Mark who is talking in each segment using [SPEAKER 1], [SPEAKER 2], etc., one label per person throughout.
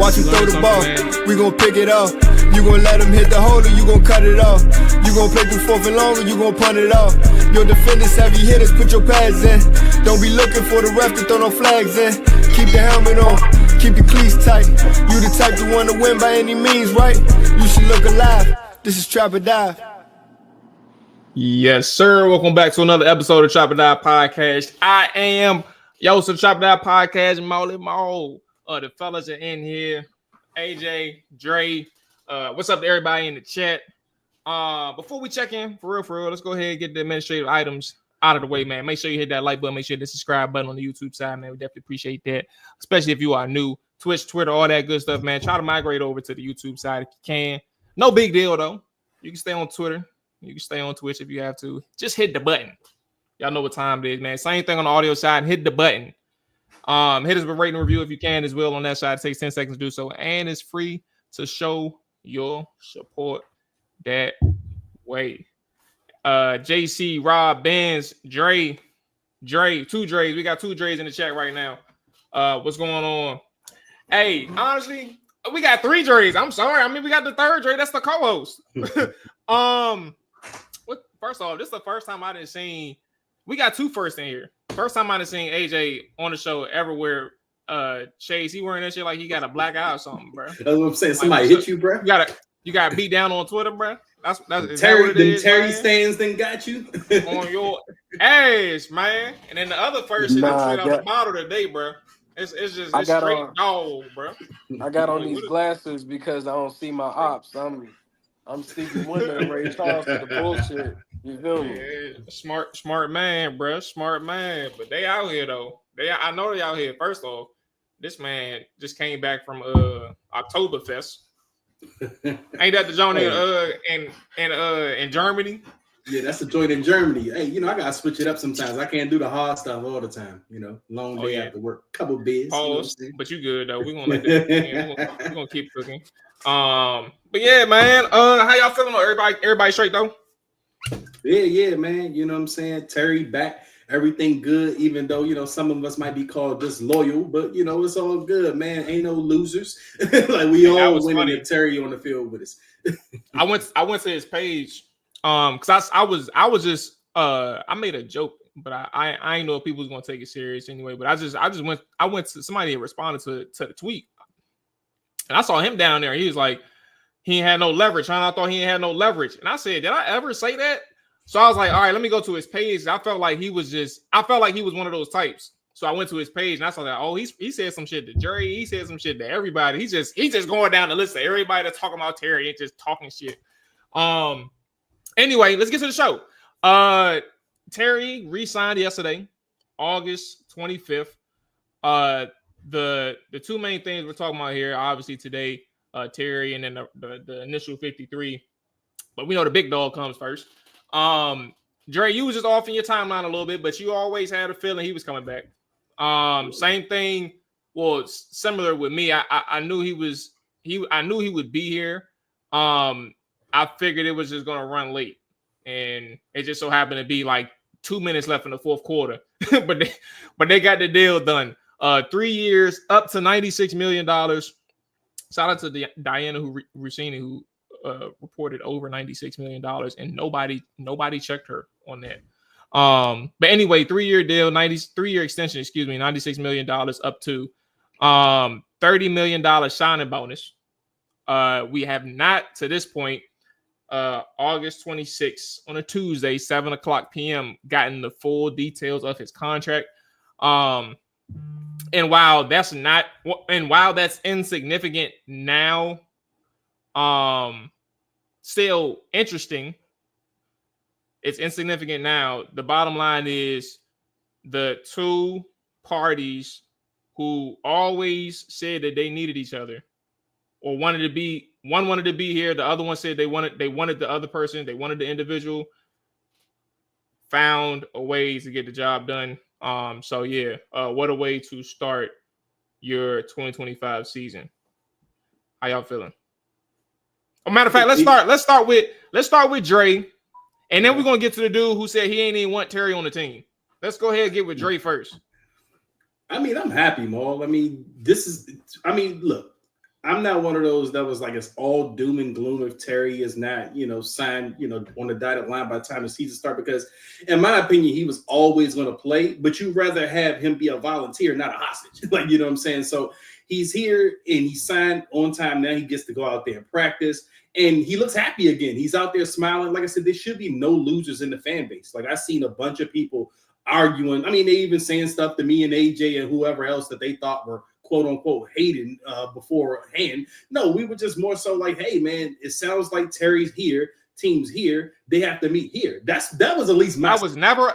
[SPEAKER 1] Watch him throw the ball, we gon' pick it off. You gon' let him hit the hole or you gon' cut it off. You gon' play through fourth and long or you gon' punt it off. Your defenders, heavy hitters, put your pads in. Don't be looking for the ref to throw no flags in. Keep the helmet on, keep the cleats tight. You the type to want to win by any means, right? You should look alive. This is Trap or Die.
[SPEAKER 2] Yes, sir. Welcome back to another episode of Trap or Die Podcast. I am your host of Trap or Die Podcast, Mual. The fellas are in here. AJ, Dre. What's up to everybody in the chat? Before we check in, for real, let's go ahead and get the administrative items out of the way, man. Make sure you hit that like button. Make sure you hit the subscribe button on the YouTube side, man. We definitely appreciate that, especially if you are new. Twitch, Twitter, all that good stuff, man. Try to migrate over to the YouTube side if you can. No big deal, though. You can stay on Twitter. You can stay on Twitch if you have to. Just hit the button. Y'all know what time it is, man. Same thing on the audio side. Hit the button. Hit us with a rating review if you can as well on that side. It takes 10 seconds to do so. And it's free to show your support that way. JC, Rob, Benz, Dre, two Dre's. We got two Dre's in the chat right now. What's going on? Hey, honestly, we got three Dre's. I'm sorry. I mean, we got the third Dre. That's the co-host. First off, this is the first time I didn't see. We got two firsts in here. First time I done seen AJ on the show ever wear shades. He wearing that shit like he got a black eye or something, bro.
[SPEAKER 3] That's what I'm saying. Somebody hit you, bro.
[SPEAKER 2] You got beat down on Twitter, bro. That's
[SPEAKER 3] Terry stands then got you
[SPEAKER 2] on your ass, man. And then the other first shit straight out the bottle today, bro. It's straight dog, bro.
[SPEAKER 4] I got on these glasses because I don't see my ops. I'm Stevie Wonder and Ray Charles for the bullshit. You feel me?
[SPEAKER 2] Yeah, smart man, bro. Smart man. But they out here though. I know they out here. First off, this man just came back from Oktoberfest. Ain't that the joint in Germany?
[SPEAKER 3] Yeah, that's a joint in Germany. Hey, you know, I gotta switch it up sometimes. I can't do the hard stuff all the time. You know, long day after work, couple beers.
[SPEAKER 2] Pause,
[SPEAKER 3] you know
[SPEAKER 2] but you good though. We're gonna let that. We're gonna keep cooking. But yeah, man. How y'all feeling? Everybody straight though?
[SPEAKER 3] Yeah, man. You know what I'm saying? Terry back. Everything good, even though, you know, some of us might be called disloyal, but, you know, it's all good, man. Ain't no losers. Like, we all winning the Terry on the field with us.
[SPEAKER 2] I went to his page, because I made a joke, but I ain't know if people was gonna take it serious anyway. But I went to somebody that responded to the tweet, and I saw him down there. He was like, he ain't had no leverage. And I thought he ain't had no leverage, and I said, did I ever say that? So I was like, all right, let me go to his page. I felt like he was one of those types. So I went to his page and I saw that, oh, he said some shit to Jerry. He said some shit to everybody. He's just going down the list of everybody that's talking about Terry and just talking shit. Anyway, let's get to the show. Terry re-signed yesterday, August 25th. The two main things we're talking about here, obviously today, Terry and then the initial 53. But we know the big dog comes first. Dre, you was just off in your timeline a little bit, but you always had a feeling he was coming back. Same thing. Well, similar with me. I knew he would be here. I figured it was just gonna run late, and it just so happened to be like 2 minutes left in the fourth quarter. but they got the deal done. 3 years, up to $96 million. Shout out to Diana Rossini, who reported over $96 million, and nobody checked her on that. But anyway, 3-year deal, 3-year extension, $96 million up to $30 million signing bonus. We have not to this point, August 26th on a Tuesday, 7:00 p.m., gotten the full details of his contract. And while that's insignificant now, still interesting. It's insignificant now. The bottom line is the two parties who always said that they needed each other or wanted to be here. The other one said they wanted the other person. They wanted the individual. Found a way to get the job done. So yeah, what a way to start your 2025 season. How y'all feeling? As a matter of fact, let's start with Dre, and then we're gonna get to the dude who said he ain't even want Terry on the team. Let's go ahead and get with Dre first.
[SPEAKER 3] I mean, I'm happy, Mual. I mean, look, I'm not one of those that was like it's all doom and gloom if Terry is not, you know, signed, you know, on the dotted line by the time the season starts, because in my opinion, he was always going to play, but you'd rather have him be a volunteer, not a hostage. Like, you know what I'm saying? So he's here and he signed on time. Now he gets to go out there and practice, and he looks happy again. He's out there smiling. Like I said, there should be no losers in the fan base. Like, I've seen a bunch of people arguing. I mean, they even saying stuff to me and AJ and whoever else that they thought were quote unquote hating beforehand. No, we were just more so like, hey man, it sounds like Terry's here, team's here, they have to meet here. That was at least my.
[SPEAKER 2] That was never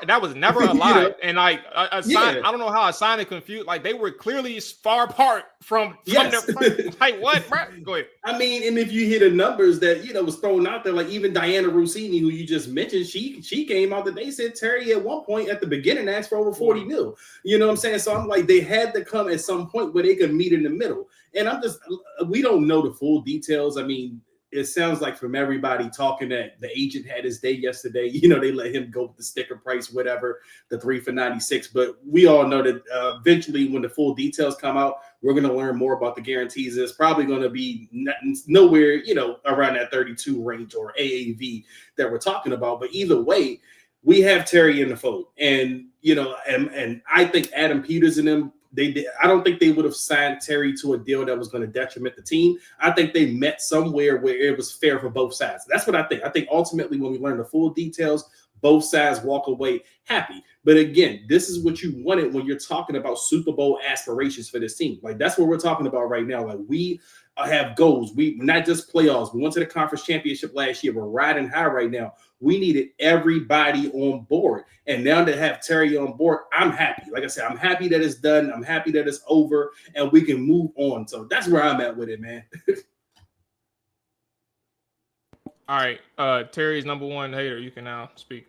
[SPEAKER 2] a lie.
[SPEAKER 3] You know?
[SPEAKER 2] And like I don't know how a sign it confused. Like they were clearly far apart from
[SPEAKER 3] yes.
[SPEAKER 2] their like what, bro? Go ahead.
[SPEAKER 3] I mean, and if you hear the numbers that was thrown out there, like even Diana Rossini, who you just mentioned, she came out that they said Terry at one point at the beginning asked for over 40 mil. You know what I'm saying? So I'm like, they had to come at some point where they could meet in the middle. And we don't know the full details. I mean, it sounds like from everybody talking that the agent had his day yesterday. You know, they let him go with the sticker price, whatever, the 3 for 96. But we all know that eventually when the full details come out, we're going to learn more about the guarantees. It's probably going to be nowhere, around that 32 range or AAV that we're talking about. But either way, we have Terry in the fold. And, and I think Adam Peters and them, I don't think they would have signed Terry to a deal that was going to detriment the team. I think they met somewhere where it was fair for both sides. That's what I think. I think ultimately when we learn the full details, both sides walk away happy. But again, this is what you wanted when you're talking about Super Bowl aspirations for this team. Like, that's what we're talking about right now. Like, we have goals. We're not just playoffs. We went to the conference championship last year. We're riding high right now. We needed everybody on board. And now to have Terry on board, I'm happy. Like I said, I'm happy that it's done. I'm happy that it's over and we can move on. So that's where I'm at with it, man.
[SPEAKER 2] All right. Terry's number one hater. You can now speak.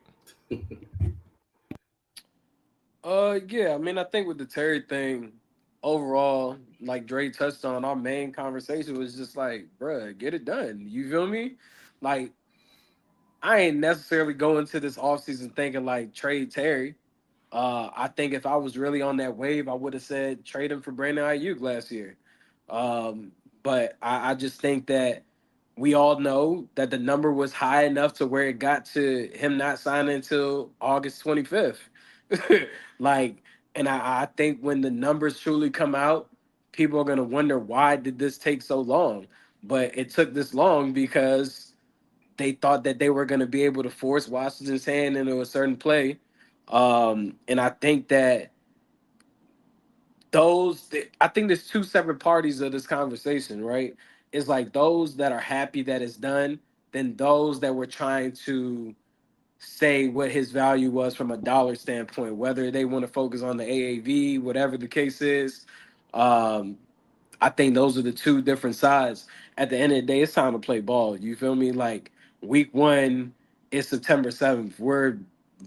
[SPEAKER 4] Yeah, I mean, I think with the Terry thing, overall, like Dre touched on, our main conversation was just like, bruh, get it done. You feel me? Like, I ain't necessarily going to this offseason thinking like trade Terry. I think if I was really on that wave, I would have said trade him for Brandon Ayuk last year. But I just think that we all know that the number was high enough to where it got to him not signing until August 25th. Like, and I think when the numbers truly come out, people are gonna wonder why did this take so long? But it took this long because they thought that they were going to be able to force Washington's hand into a certain play. And I think that I think there's two separate parties of this conversation, right? It's like those that are happy that it's done, then those that were trying to say what his value was from a dollar standpoint, whether they want to focus on the AAV, whatever the case is. Um, I think those are the two different sides. At the end of the day, it's time to play ball. You feel me? Like week one is September 7th. We're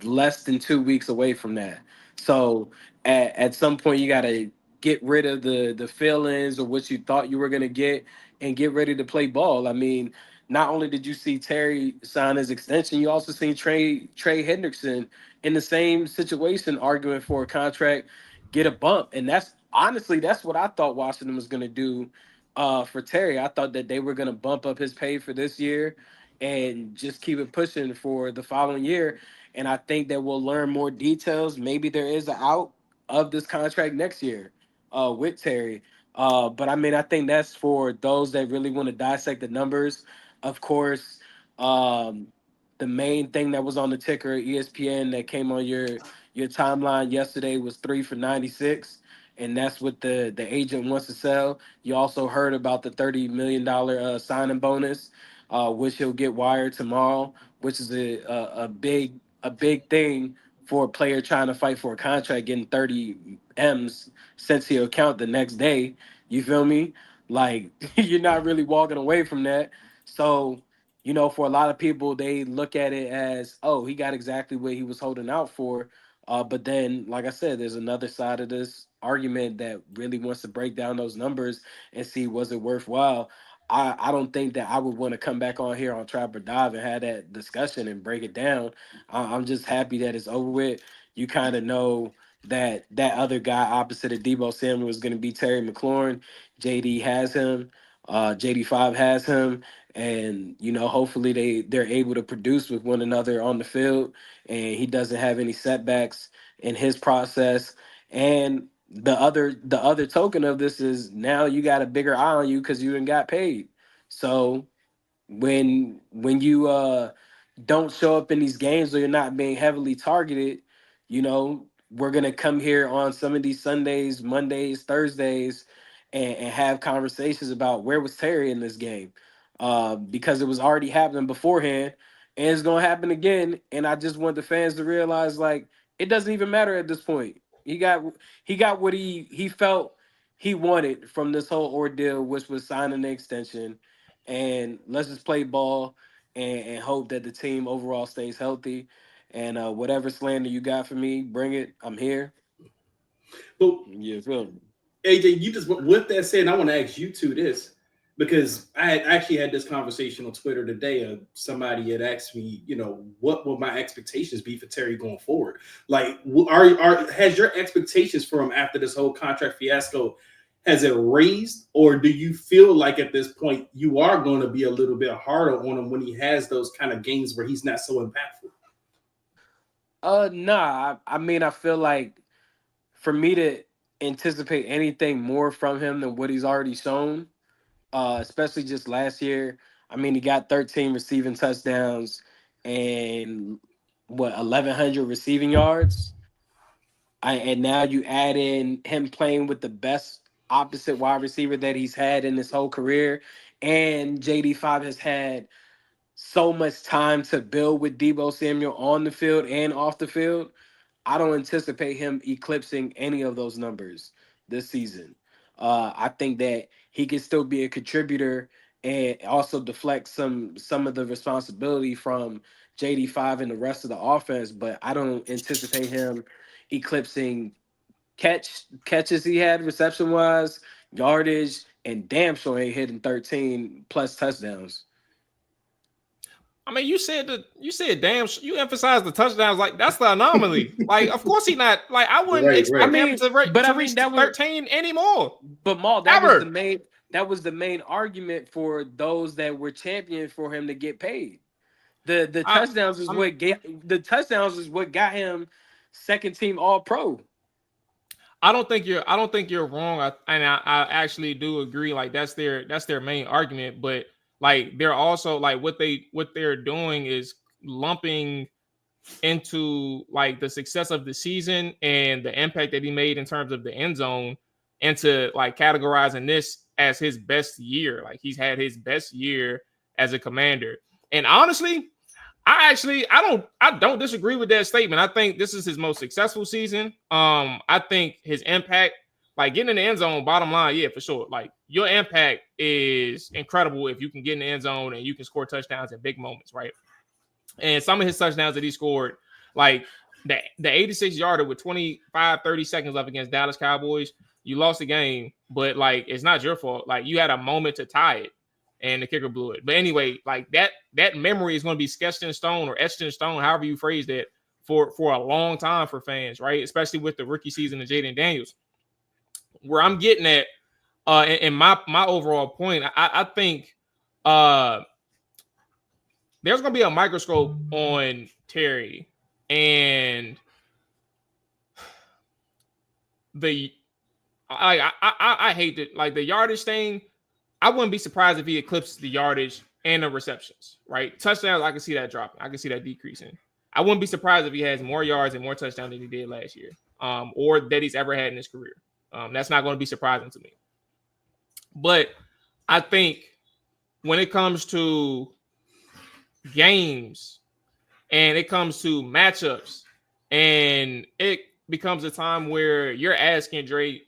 [SPEAKER 4] less than 2 weeks away from that. So at some point you gotta get rid of the feelings or what you thought you were gonna get and get ready to play ball. I mean, not only did you see Terry sign his extension, you also seen Trey Hendrickson in the same situation arguing for a contract get a bump. And that's honestly that's what I thought Washington was gonna do for Terry. I thought that they were gonna bump up his pay for this year and just keep it pushing for the following year. And I think that we'll learn more details. Maybe there is an out of this contract next year with Terry. But I mean, I think that's for those that really want to dissect the numbers. Of course, um, the main thing that was on the ticker, ESPN, that came on your timeline yesterday was 3 for 96, and that's what the agent wants to sell. You also heard about the $30 million signing bonus, which he'll get wired tomorrow, which is a big thing for a player trying to fight for a contract, getting 30 M's sent to your account the next day. You feel me? Like you're not really walking away from that. So for a lot of people, they look at it as, oh, he got exactly what he was holding out for. But then, like I said, there's another side of this argument that really wants to break down those numbers and see was it worthwhile. I don't think that I would want to come back on here on Trap or Dive and have that discussion and break it down. I'm just happy that it's over with. You kind of know that that other guy opposite of Debo Samuel is going to be Terry McLaurin. JD has him. JD5 has him, and hopefully they're able to produce with one another on the field, and he doesn't have any setbacks in his process. And the other token of this is now you got a bigger eye on you because you didn't got paid. So when you don't show up in these games or you're not being heavily targeted, we're gonna come here on some of these Sundays, Mondays, Thursdays, and have conversations about where was Terry in this game, because it was already happening beforehand, and it's gonna happen again. And I just want the fans to realize, like, it doesn't even matter at this point. He got what he felt he wanted from this whole ordeal, which was signing the extension. And let's just play ball and hope that the team overall stays healthy. And whatever slander you got for me, bring it. I'm here.
[SPEAKER 3] But
[SPEAKER 4] You feel me?
[SPEAKER 3] AJ, you just with that said, I want to ask you two this because I had actually had this conversation on Twitter today. Somebody had asked me, what will my expectations be for Terry going forward? Like, has your expectations for him after this whole contract fiasco has it raised, or do you feel like at this point you are going to be a little bit harder on him when he has those kind of games where he's not so impactful?
[SPEAKER 4] Nah. I mean, I feel like for me to anticipate anything more from him than what he's already shown, especially just last year. I mean, he got 13 receiving touchdowns and what 1,100 receiving yards. And now you add in him playing with the best opposite wide receiver that he's had in his whole career, and JD5 has had so much time to build with Debo Samuel on the field and off the field. I don't anticipate him eclipsing any of those numbers this season. I think that he can still be a contributor and also deflect some of the responsibility from JD5 and the rest of the offense. But I don't anticipate him eclipsing catches he had reception wise, yardage, and damn sure ain't hitting 13 plus touchdowns.
[SPEAKER 2] I mean, you said you emphasized the touchdowns. Like, that's the anomaly. Like, of course he not. Like, I wouldn't expect him to reach 13 anymore.
[SPEAKER 4] But Maul, that was the main argument for those that were championing for him to get paid. The touchdowns is what got him second team All Pro.
[SPEAKER 2] I don't think you're wrong. I actually do agree. Like, that's their main argument. But like, they're also like, what they're doing is lumping into like the success of the season and the impact that he made in terms of the end zone into like categorizing this as his best year. Like, he's had his best year as a Commander. And honestly, I don't disagree with that statement. I think this is his most successful season. I think his impact, like getting in the end zone, bottom line, yeah, for sure. Like, your impact is incredible if you can get in the end zone and you can score touchdowns in big moments, right? And some of his touchdowns that he scored, like the 86-yarder with 30 seconds left against Dallas Cowboys, you lost the game, but like, it's not your fault. Like, you had a moment to tie it and the kicker blew it. But anyway, like that memory is going to be sketched in stone or etched in stone, however you phrase that, for a long time for fans, right? Especially with the rookie season of Jaden Daniels. Where I'm getting at, and my overall point, I think there's going to be a microscope on Terry, and I hate it. Like, the yardage thing, I wouldn't be surprised if he eclipsed the yardage and the receptions, right? Touchdowns, I can see that dropping. I can see that decreasing. I wouldn't be surprised if he has more yards and more touchdowns than he did last year, or that he's ever had in his career. That's not going to be surprising to me. But I think when it comes to games and it comes to matchups, and it becomes a time where you're asking Drake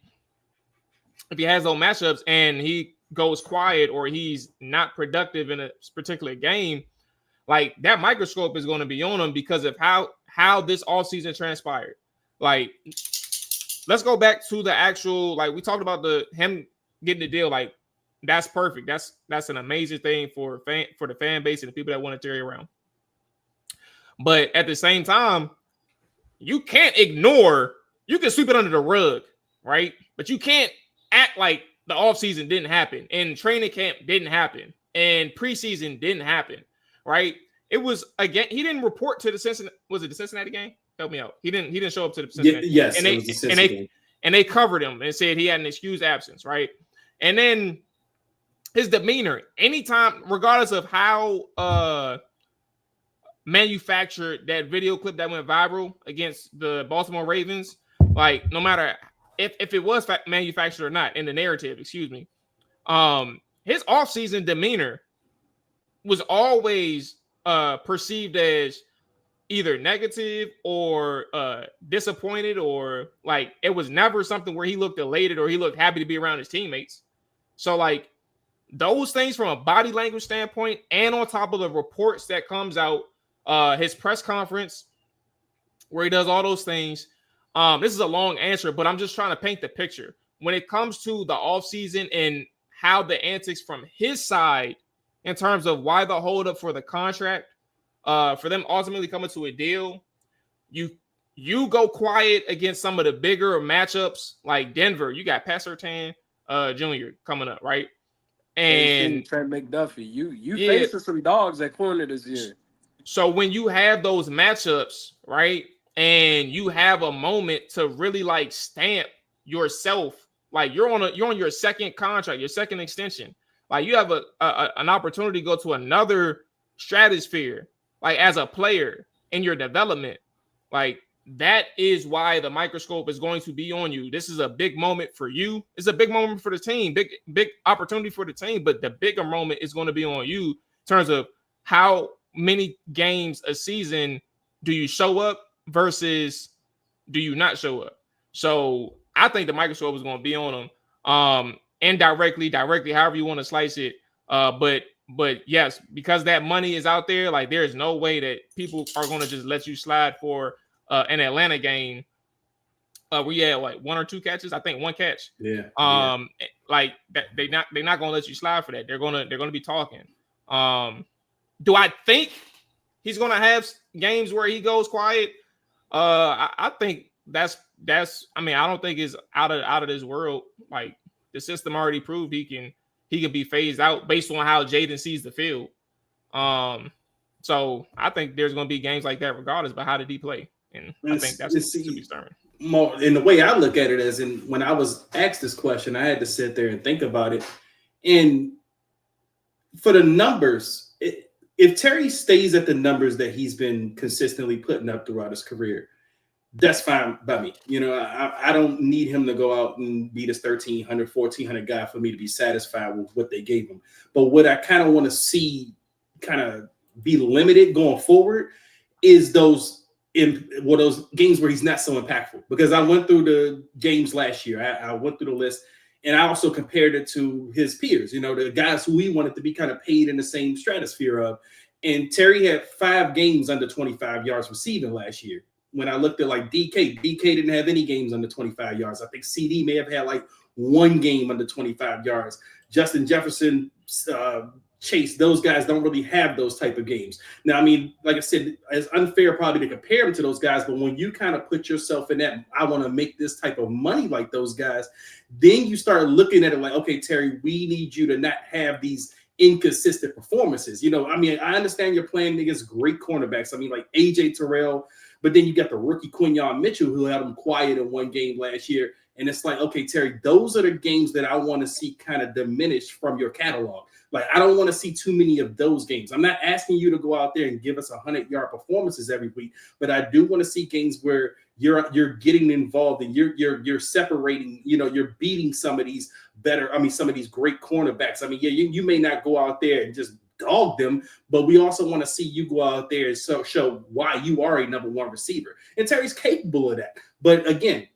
[SPEAKER 2] if he has those matchups and he goes quiet or he's not productive in a particular game, like, that microscope is going to be on him because of how this offseason transpired. Like, let's go back to the actual, like, we talked about him getting the deal. Like, that's perfect. That's an amazing thing for the fan base and the people that want to Terry around. But at the same time, you can't ignore, you can sweep it under the rug, right? But you can't act like the offseason didn't happen and training camp didn't happen and preseason didn't happen, right? It was, again, he didn't report to the Cincinnati. Was it the Cincinnati game? Help me out. He didn't show up to the Cincinnati.
[SPEAKER 3] Yes,
[SPEAKER 2] and they covered him and said he had an excused absence, right? And then his demeanor, anytime, regardless of how manufactured that video clip that went viral against the Baltimore Ravens, like, no matter if it was manufactured or not in the narrative, excuse me, his offseason demeanor was always perceived as either negative or disappointed, or like, it was never something where he looked elated or he looked happy to be around his teammates. So, like, those things from a body language standpoint, and on top of the reports that comes out, his press conference where he does all those things. This is a long answer, but I'm just trying to paint the picture. When it comes to the offseason and how the antics from his side in terms of why the holdup for the contract, for them ultimately coming to a deal, you go quiet against some of the bigger matchups like Denver. You got Pat Surtain Jr. coming up, right? And
[SPEAKER 4] Trent McDuffie, you facing some dogs at corner this year.
[SPEAKER 2] So when you have those matchups, right, and you have a moment to really like stamp yourself, like you're on your second contract, your second extension, like you have an opportunity to go to another stratosphere, like as a player in your development, like that is why the microscope is going to be on you. This is a big moment for you. It's a big moment for the team, big opportunity for the team, but the bigger moment is going to be on you in terms of how many games a season do you show up versus do you not show up. So I think the microscope is going to be on them, indirectly, directly, however you want to slice it. But yes, because that money is out there, like there's no way that people are going to just let you slide for an Atlanta game. We had like 1 or 2 catches. I think 1 catch.
[SPEAKER 3] Yeah.
[SPEAKER 2] Like that, they're not going to let you slide for that. They're going to be talking. Do I think he's going to have games where he goes quiet? I think that's. I mean, I don't think it's out of this world. Like the system already proved he can be phased out based on how Jaden sees the field. So I think there's going to be games like that regardless. But how did he play? And I think that's what should be starting.
[SPEAKER 3] And the way I look at it is, and when I was asked this question, I had to sit there and think about it. And for the numbers, if Terry stays at the numbers that he's been consistently putting up throughout his career, that's fine by me. You know, I don't need him to go out and be this 1,300, 1,400 guy for me to be satisfied with what they gave him. But what I kind of want to see kind of be limited going forward is those games where he's not so impactful. Because I went through the games last year. I went through the list, and I also compared it to his peers, you know, the guys who he wanted to be kind of paid in the same stratosphere of. And Terry had 5 games under 25 yards receiving last year. When I looked at like DK didn't have any games under 25 yards. I think CD may have had like 1 game under 25 yards. Justin Jefferson, Chase, those guys don't really have those type of games. Now, I mean, like I said, it's unfair probably to compare them to those guys, but when you kind of put yourself in that, I want to make this type of money like those guys, then you start looking at it like, okay, Terry, we need you to not have these inconsistent performances. You know, I mean, I understand you're playing against great cornerbacks. I mean, like AJ Terrell, but then you got the rookie Quinyon Mitchell who had him quiet in 1 game last year. And it's like, okay, Terry, those are the games that I want to see kind of diminished from your catalog. Like, I don't want to see too many of those games. I'm not asking you to go out there and give us 100-yard performances every week, but I do want to see games where you're getting involved and you're separating, you know, you're beating some of these some of these great cornerbacks. I mean, yeah, you may not go out there and just dog them, but we also want to see you go out there and show why you are a number 1 receiver. And Terry's capable of that. But again,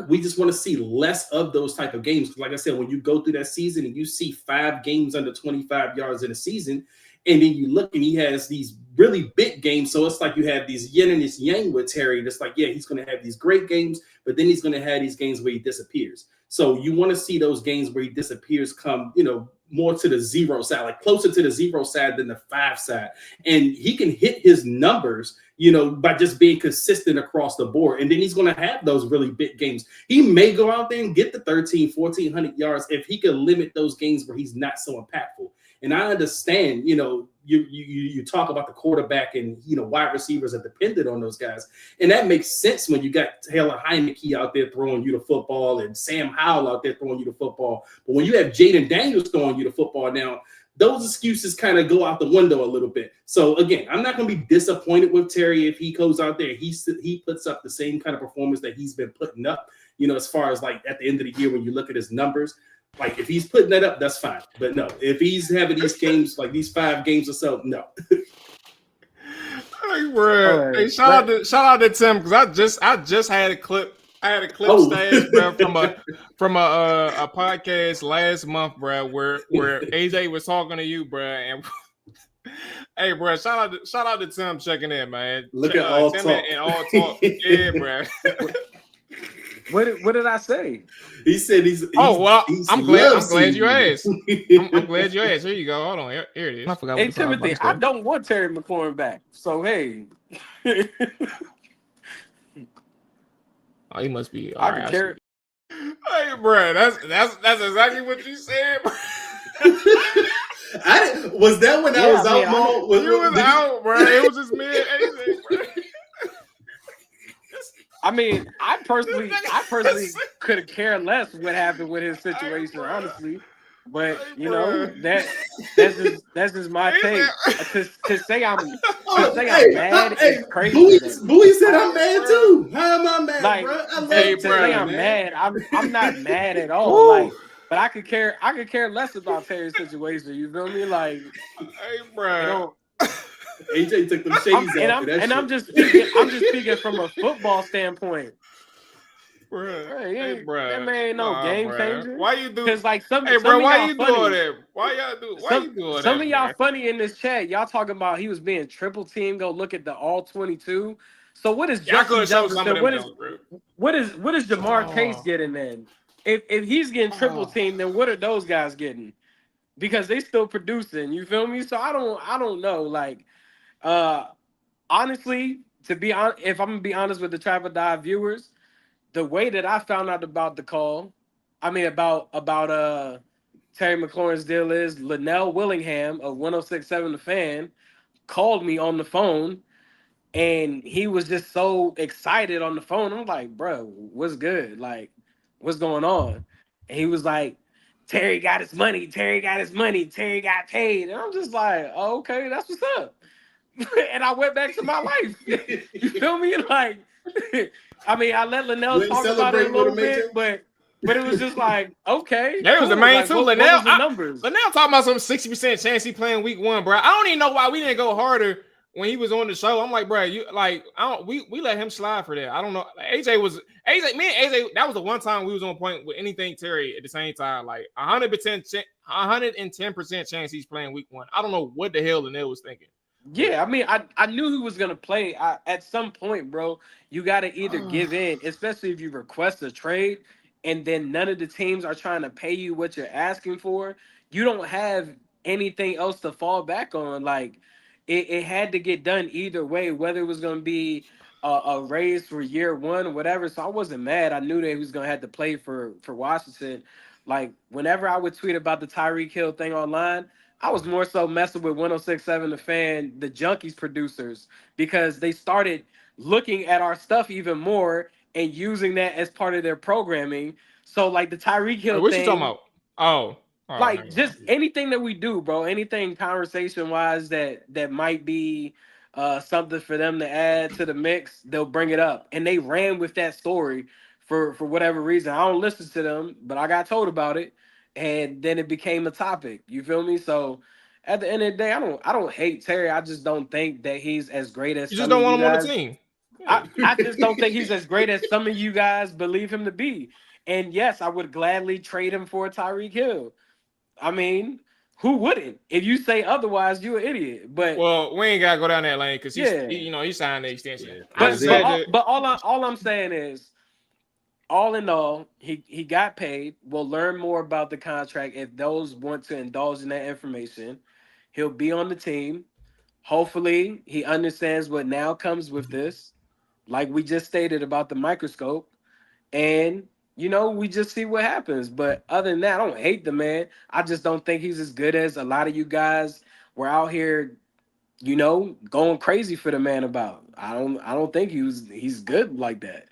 [SPEAKER 3] we just want to see less of those type of games. Like I said, when you go through that season and you see 5 games under 25 yards in a season, and then you look and he has these really big games. So it's like you have these yin and this yang with Terry. And it's like, yeah, he's going to have these great games, but then he's going to have these games where he disappears. So you want to see those games where he disappears come, you know, more to the 0 side, like closer to the 0 side than the 5 side. And he can hit his numbers, you know, by just being consistent across the board. And then he's going to have those really big games. He may go out there and get the 1,400 yards if he can limit those games where he's not so impactful. And I understand, you know, you talk about the quarterback and, you know, wide receivers are dependent on those guys. And that makes sense when you got Taylor Heineke out there throwing you the football and Sam Howell out there throwing you the football. But when you have Jaden Daniels throwing you the football now, those excuses kind of go out the window a little bit. So, again, I'm not going to be disappointed with Terry if he goes out there. He puts up the same kind of performance that he's been putting up, you know, as far as like at the end of the year when you look at his numbers. Like, if he's putting that up, that's fine. But no, if he's having these games, like these 5 games or so, no.
[SPEAKER 2] Hey, bro. Right. Hey, shout out to Tim, because I just had a clip. I had a clip stashed, bro, from a podcast last month, bro, where AJ was talking to you, bro, and hey, bro, shout out to Tim checking in, man.
[SPEAKER 3] Look at all
[SPEAKER 2] Tim
[SPEAKER 3] talk.
[SPEAKER 2] And all talk, yeah, bro.
[SPEAKER 4] What did I say?
[SPEAKER 3] He said
[SPEAKER 2] I'm glad you asked. I'm glad you asked. Here you go. Hold on. Here it is. I forgot.
[SPEAKER 4] Hey, Timothy, I don't want Terry McLaurin back. So hey.
[SPEAKER 2] Oh, he must be.
[SPEAKER 4] I can carry.
[SPEAKER 2] Hey, bro, that's exactly what you said, bro.
[SPEAKER 3] Was that when I was out, Mo?
[SPEAKER 2] You was out, bro. It was just me and AJ, bro.
[SPEAKER 4] I mean, I personally could care less what happened with his situation, honestly. But you know, that's just my take. To say I'm mad is crazy.
[SPEAKER 3] Bowie said I'm mad too. How am I mad,
[SPEAKER 4] like,
[SPEAKER 3] bro?
[SPEAKER 4] To say I'm mad, I'm not mad at all. Like, but I could care less about Terry's situation. You feel me? Like,
[SPEAKER 2] hey, bro.
[SPEAKER 3] AJ took them shades off.
[SPEAKER 4] I'm just speaking from a football standpoint.
[SPEAKER 2] Bruh.
[SPEAKER 4] Hey,
[SPEAKER 2] Hey, bruh.
[SPEAKER 4] that man ain't no
[SPEAKER 2] Nah,
[SPEAKER 4] game
[SPEAKER 2] bruh.
[SPEAKER 4] changer.
[SPEAKER 2] Why you do?
[SPEAKER 4] Cause like
[SPEAKER 2] Hey,
[SPEAKER 4] some
[SPEAKER 2] bro,
[SPEAKER 4] of
[SPEAKER 2] why
[SPEAKER 4] y'all
[SPEAKER 2] you doing
[SPEAKER 4] funny.
[SPEAKER 2] that? Why you doing
[SPEAKER 4] Some
[SPEAKER 2] that,
[SPEAKER 4] of y'all
[SPEAKER 2] bruh?
[SPEAKER 4] funny in this chat. Y'all talking about he was being triple team. Go look at the all 22. So what is
[SPEAKER 2] Yeah, I
[SPEAKER 4] Justin
[SPEAKER 2] could show some of
[SPEAKER 4] Jefferson?
[SPEAKER 2] them jokes, bro.
[SPEAKER 4] What is Jamar Chase
[SPEAKER 2] Oh,
[SPEAKER 4] getting then? If he's getting triple
[SPEAKER 2] oh.
[SPEAKER 4] team, then what are those guys getting? Because they still producing. You feel me? So I don't know. Like uh honestly, to be on, if I'm gonna be honest with the Trap or Die viewers, the way that I found out about the call, I mean about Terry McLaurin's deal is Linnell Willingham of 106.7 The Fan called me on the phone and he was just so excited on the phone. I'm like, bro, what's good? Like, what's going on? And he was like, Terry got his money. Terry got his money. Terry got paid. And I'm just like, oh, okay, that's what's up. And I went back to my life. You feel me? Like, I mean, I let Linnell
[SPEAKER 3] You ain't
[SPEAKER 4] talk about it a
[SPEAKER 3] celebrating with
[SPEAKER 4] little
[SPEAKER 3] him, AJ?
[SPEAKER 4] bit, but it was just like, okay,
[SPEAKER 2] That was the
[SPEAKER 4] cool.
[SPEAKER 2] main
[SPEAKER 4] Like,
[SPEAKER 2] two.
[SPEAKER 4] what
[SPEAKER 2] Linnell,
[SPEAKER 4] was the numbers?
[SPEAKER 2] Linnell talking about some 60% chance he playing week 1, bro. I don't even know why we didn't go harder when he was on the show. I'm like, bro, you like, I don't. We let him slide for that. I don't know. Like, AJ. Me and AJ. That was the one time we was on point with anything Terry at the same time. Like 110% chance he's playing week 1. I don't know what the hell Linnell was thinking.
[SPEAKER 4] Yeah, I mean, I knew he was gonna play. At some point, bro, you got to either give in, especially if you request a trade, and then none of the teams are trying to pay you what you're asking for. You don't have anything else to fall back on. Like, it had to get done either way, whether it was gonna be a raise for year one or whatever. So I wasn't mad. I knew that he was gonna have to play for Washington. Like, whenever I would tweet about the Tyreek Hill thing online, I was more so messing with 106.7 The Fan, the Junkies producers, because they started looking at our stuff even more and using that as part of their programming. So like the Tyreek
[SPEAKER 2] Wait,
[SPEAKER 4] Hill
[SPEAKER 2] what you talking
[SPEAKER 4] thing,
[SPEAKER 2] about? Oh,
[SPEAKER 4] like
[SPEAKER 2] never
[SPEAKER 4] just
[SPEAKER 2] mind.
[SPEAKER 4] anything that we do, bro, anything conversation wise that might be something for them to add to the mix, they'll bring it up. And they ran with that story for whatever reason. I don't listen to them, but I got told about it, and then it became a topic. You feel me? So at the end of the day, I don't hate Terry. I just don't think that he's as great as
[SPEAKER 2] You just
[SPEAKER 4] some of
[SPEAKER 2] don't
[SPEAKER 4] you
[SPEAKER 2] want him on the
[SPEAKER 4] guys.
[SPEAKER 2] team. Yeah.
[SPEAKER 4] I just don't think he's as great as some of you guys believe him to be. And yes, I would gladly trade him for Tyreek Hill. I mean, who wouldn't? If you say otherwise, you're an idiot. But
[SPEAKER 2] Well, we ain't gotta go down that lane because
[SPEAKER 4] yeah,
[SPEAKER 2] he signed the extension.
[SPEAKER 3] Yeah.
[SPEAKER 2] I
[SPEAKER 4] but
[SPEAKER 2] just
[SPEAKER 3] Isaiah.
[SPEAKER 2] had to.
[SPEAKER 4] all I'm saying is, all in all, he got paid. We'll learn more about the contract if those want to indulge in that information. He'll be on the team. Hopefully, he understands what now comes with this, like we just stated about the microscope. And we just see what happens. But other than that, I don't hate the man. I just don't think he's as good as a lot of you guys were out here, going crazy for the man about. I don't think he's good like that.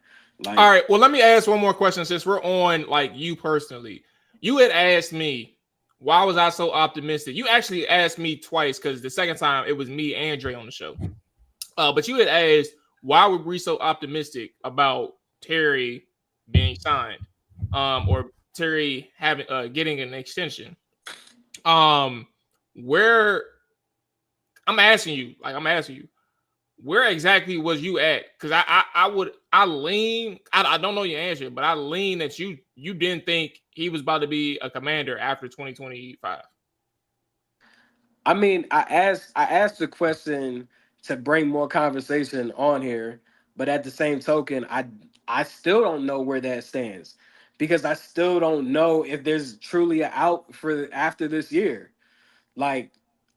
[SPEAKER 2] All
[SPEAKER 4] Like,
[SPEAKER 2] right. Well, let me ask one more question since we're on like you personally. You had asked me why was I so optimistic. You actually asked me twice because the second time it was me and Dre on the show. But you had asked why were we so optimistic about Terry being signed, or Terry having getting an extension. Where I'm asking you, where exactly was you at? Because I lean. I don't know your answer, but I lean that you didn't think he was about to be a commander after 2025.
[SPEAKER 4] I mean, I asked the question to bring more conversation on here, but at the same token, I still don't know where that stands because I still don't know if there's truly an out for after this year. Like,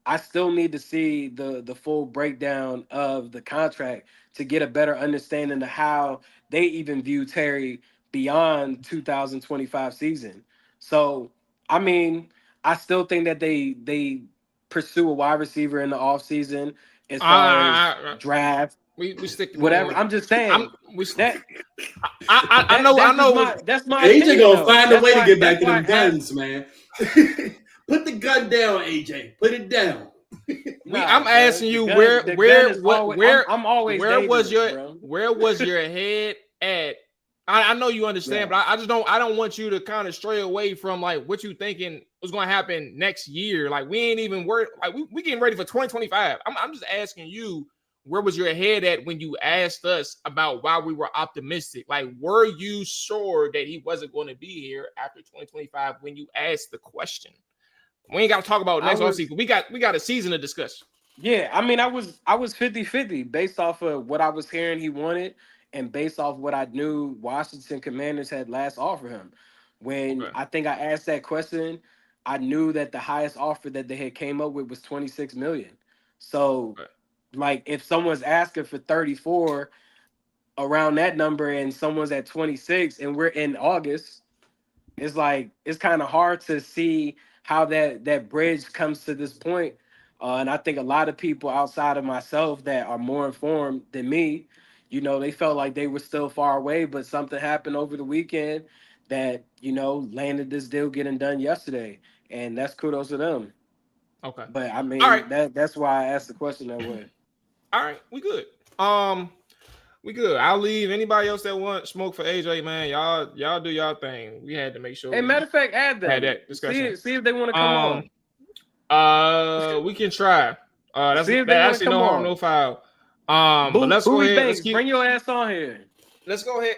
[SPEAKER 4] I still need to see the full breakdown of the contract to get a better understanding of how they even view Terry beyond 2025 season. So, I mean, I still think that they pursue a wide receiver in the offseason as far as draft,
[SPEAKER 2] We sticking
[SPEAKER 4] whatever.
[SPEAKER 2] on.
[SPEAKER 4] I'm just
[SPEAKER 2] I'm
[SPEAKER 4] saying
[SPEAKER 2] we.
[SPEAKER 4] that
[SPEAKER 2] I know. I
[SPEAKER 4] that's just
[SPEAKER 2] know.
[SPEAKER 4] my
[SPEAKER 3] AJ
[SPEAKER 4] opinion
[SPEAKER 3] gonna
[SPEAKER 4] though.
[SPEAKER 3] find a way to get back
[SPEAKER 4] That's
[SPEAKER 3] to
[SPEAKER 4] why
[SPEAKER 3] them
[SPEAKER 4] I asked.
[SPEAKER 3] guns, man. Put the gun down, AJ. Put it down.
[SPEAKER 2] I'm
[SPEAKER 4] Bro.
[SPEAKER 2] asking you
[SPEAKER 4] The gun is always. I'm always
[SPEAKER 2] was
[SPEAKER 4] dangerous,
[SPEAKER 2] your
[SPEAKER 4] bro.
[SPEAKER 2] head at? I know you understand,
[SPEAKER 4] Yeah.
[SPEAKER 2] but I just don't. I don't want you to kind of stray away from like what you thinking was going to happen next year. Like we ain't even worried. Like we getting ready for 2025. I'm just asking you where was your head at when you asked us about why we were optimistic? Like, were you sure that he wasn't going to be here after 2025 when you asked the question? We ain't got to talk about next offseason. We got a season to discuss.
[SPEAKER 4] Yeah, I mean, I was 50-50 based off of what I was hearing he wanted and based off what I knew Washington Commanders had last offered him. When I think I asked that question, I knew that the highest offer that they had came up with was $26 million. So, like, if someone's asking for 34 around that number and someone's at 26 and we're in August, it's like it's kind of hard to see how that bridge comes to this point. And I think a lot of people outside of myself that are more informed than me, they felt like they were still far away, but something happened over the weekend that, landed this deal getting done yesterday. And that's kudos to them.
[SPEAKER 2] Okay.
[SPEAKER 4] But I mean,
[SPEAKER 2] all right.
[SPEAKER 4] that's why I asked the question that way.
[SPEAKER 2] All right, we good. We good. I'll leave anybody else that want smoke for AJ, man. Y'all do y'all thing. We had to make sure.
[SPEAKER 4] Hey, matter of fact, add them.
[SPEAKER 2] Had that discussion.
[SPEAKER 4] See if they want to come on.
[SPEAKER 2] We can try. That's actually no harm, no foul. But let's go ahead.
[SPEAKER 4] Bring your ass on here.
[SPEAKER 2] Let's go ahead.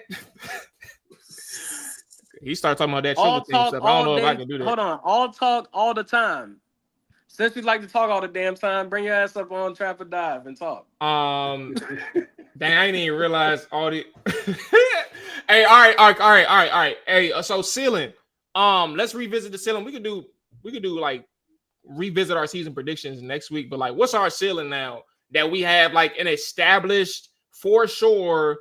[SPEAKER 2] He started talking about that triple team stuff. I don't know if I can do that.
[SPEAKER 4] Hold on. All talk all the time. Since we like to talk all the damn time, bring your ass up on Trap or Dive and talk.
[SPEAKER 2] Dang, I didn't even realize all the. Hey, all right. Hey, so ceiling. Let's revisit the ceiling. We could do like revisit our season predictions next week. But like, what's our ceiling now that we have like an established for sure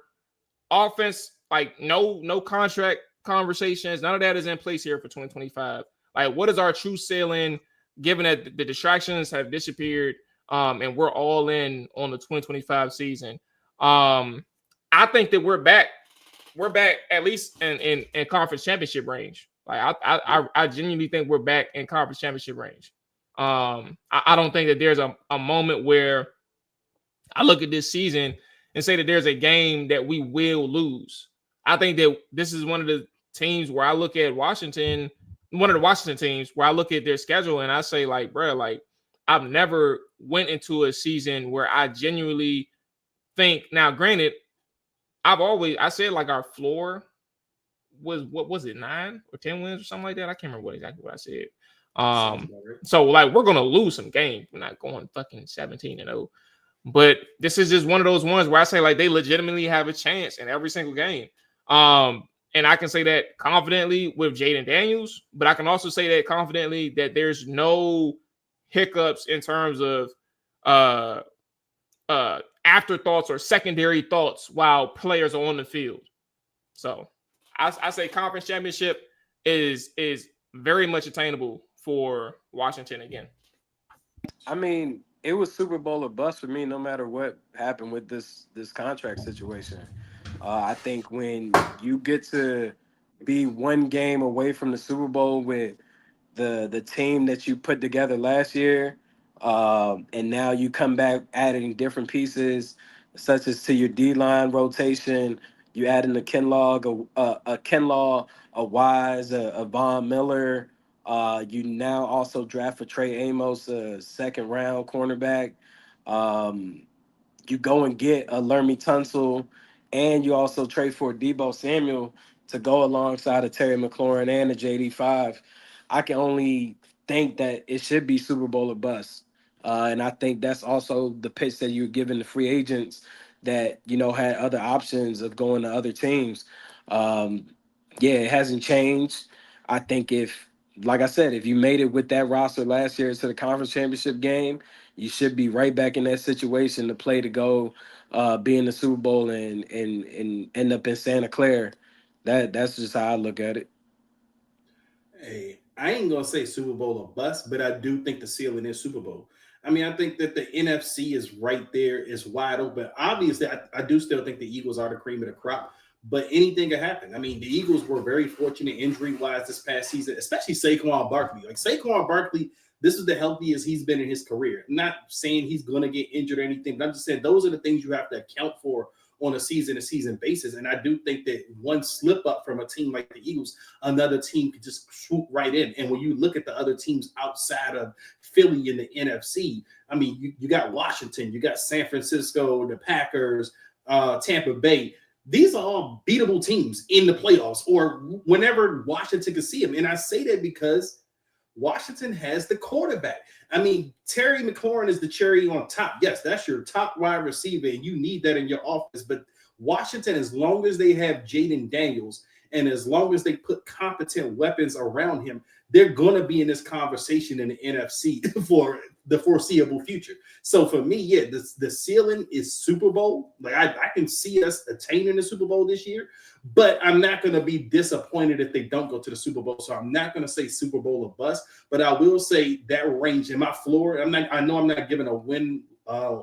[SPEAKER 2] offense? Like no contract conversations. None of that is in place here for 2025. Like, what is our true ceiling? Given that the distractions have disappeared, and we're all in on the 2025 season, I think that we're back. We're back at least in conference championship range. Like I genuinely think we're back in conference championship range. I don't think that there's a moment where I look at this season and say that there's a game that we will lose. I think that this is one of the teams where I look at Washington. One of the Washington teams where I look at their schedule and I say, like, bro, like, I've never went into a season where I genuinely think. Now, granted, I said like our floor was, what was it, 9 or 10 wins or something like that. I can't remember exactly what I said. So like we're gonna lose some games. We're not going fucking 17-0. But this is just one of those ones where I say like they legitimately have a chance in every single game. And I can say that confidently with Jaden Daniels, but I can also say that confidently that there's no hiccups in terms of afterthoughts or secondary thoughts while players are on the field. So I say conference championship is very much attainable for Washington again.
[SPEAKER 4] I mean, it was Super Bowl or bust for me no matter what happened with this contract situation. I think when you get to be one game away from the Super Bowl with the team that you put together last year, and now you come back adding different pieces, such as to your D-line rotation, you add in a Kinlaw, a Wise, a Von Miller. You now also draft for Trey Amos, a second-round cornerback. You go and get a Lermy Tunsil, and you also trade for Deebo Samuel to go alongside a Terry McLaurin and a JD5. I can only think that it should be Super Bowl or bust. And I think that's also the pitch that you're giving the free agents that, had other options of going to other teams. It hasn't changed. I think like I said, if you made it with that roster last year to the conference championship game, you should be right back in that situation to play to go be in the Super Bowl and end up in Santa Clara. That's just how I look at it.
[SPEAKER 3] Hey, I ain't gonna say Super Bowl or bust, but I do think the ceiling is Super Bowl. I mean, I think that the NFC is right there, is wide open. Obviously, I do still think the Eagles are the cream of the crop, but anything could happen. I mean, the Eagles were very fortunate injury-wise this past season, especially Saquon Barkley. Like, Saquon Barkley, this is the healthiest he's been in his career. I'm not saying he's going to get injured or anything, but I'm just saying those are the things you have to account for on a season-to-season basis. And I do think that one slip up from a team like the Eagles, another team could just swoop right in. And when you look at the other teams outside of Philly in the NFC, I mean, you got Washington, you got San Francisco, the Packers, Tampa Bay. These are all beatable teams in the playoffs or whenever Washington can see them. And I say that because Washington has the quarterback. I mean, Terry McLaurin is the cherry on top. Yes, that's your top wide receiver, and you need that in your offense. But Washington, as long as they have Jaden Daniels and as long as they put competent weapons around him, they're going to be in this conversation in the NFC for the foreseeable future. So for me, yeah, the ceiling is Super Bowl. Like I can see us attaining the Super Bowl this year, but I'm not going to be disappointed if they don't go to the Super Bowl. So I'm not going to say Super Bowl or bust, but I will say that range in my floor. I know I'm not giving a win, a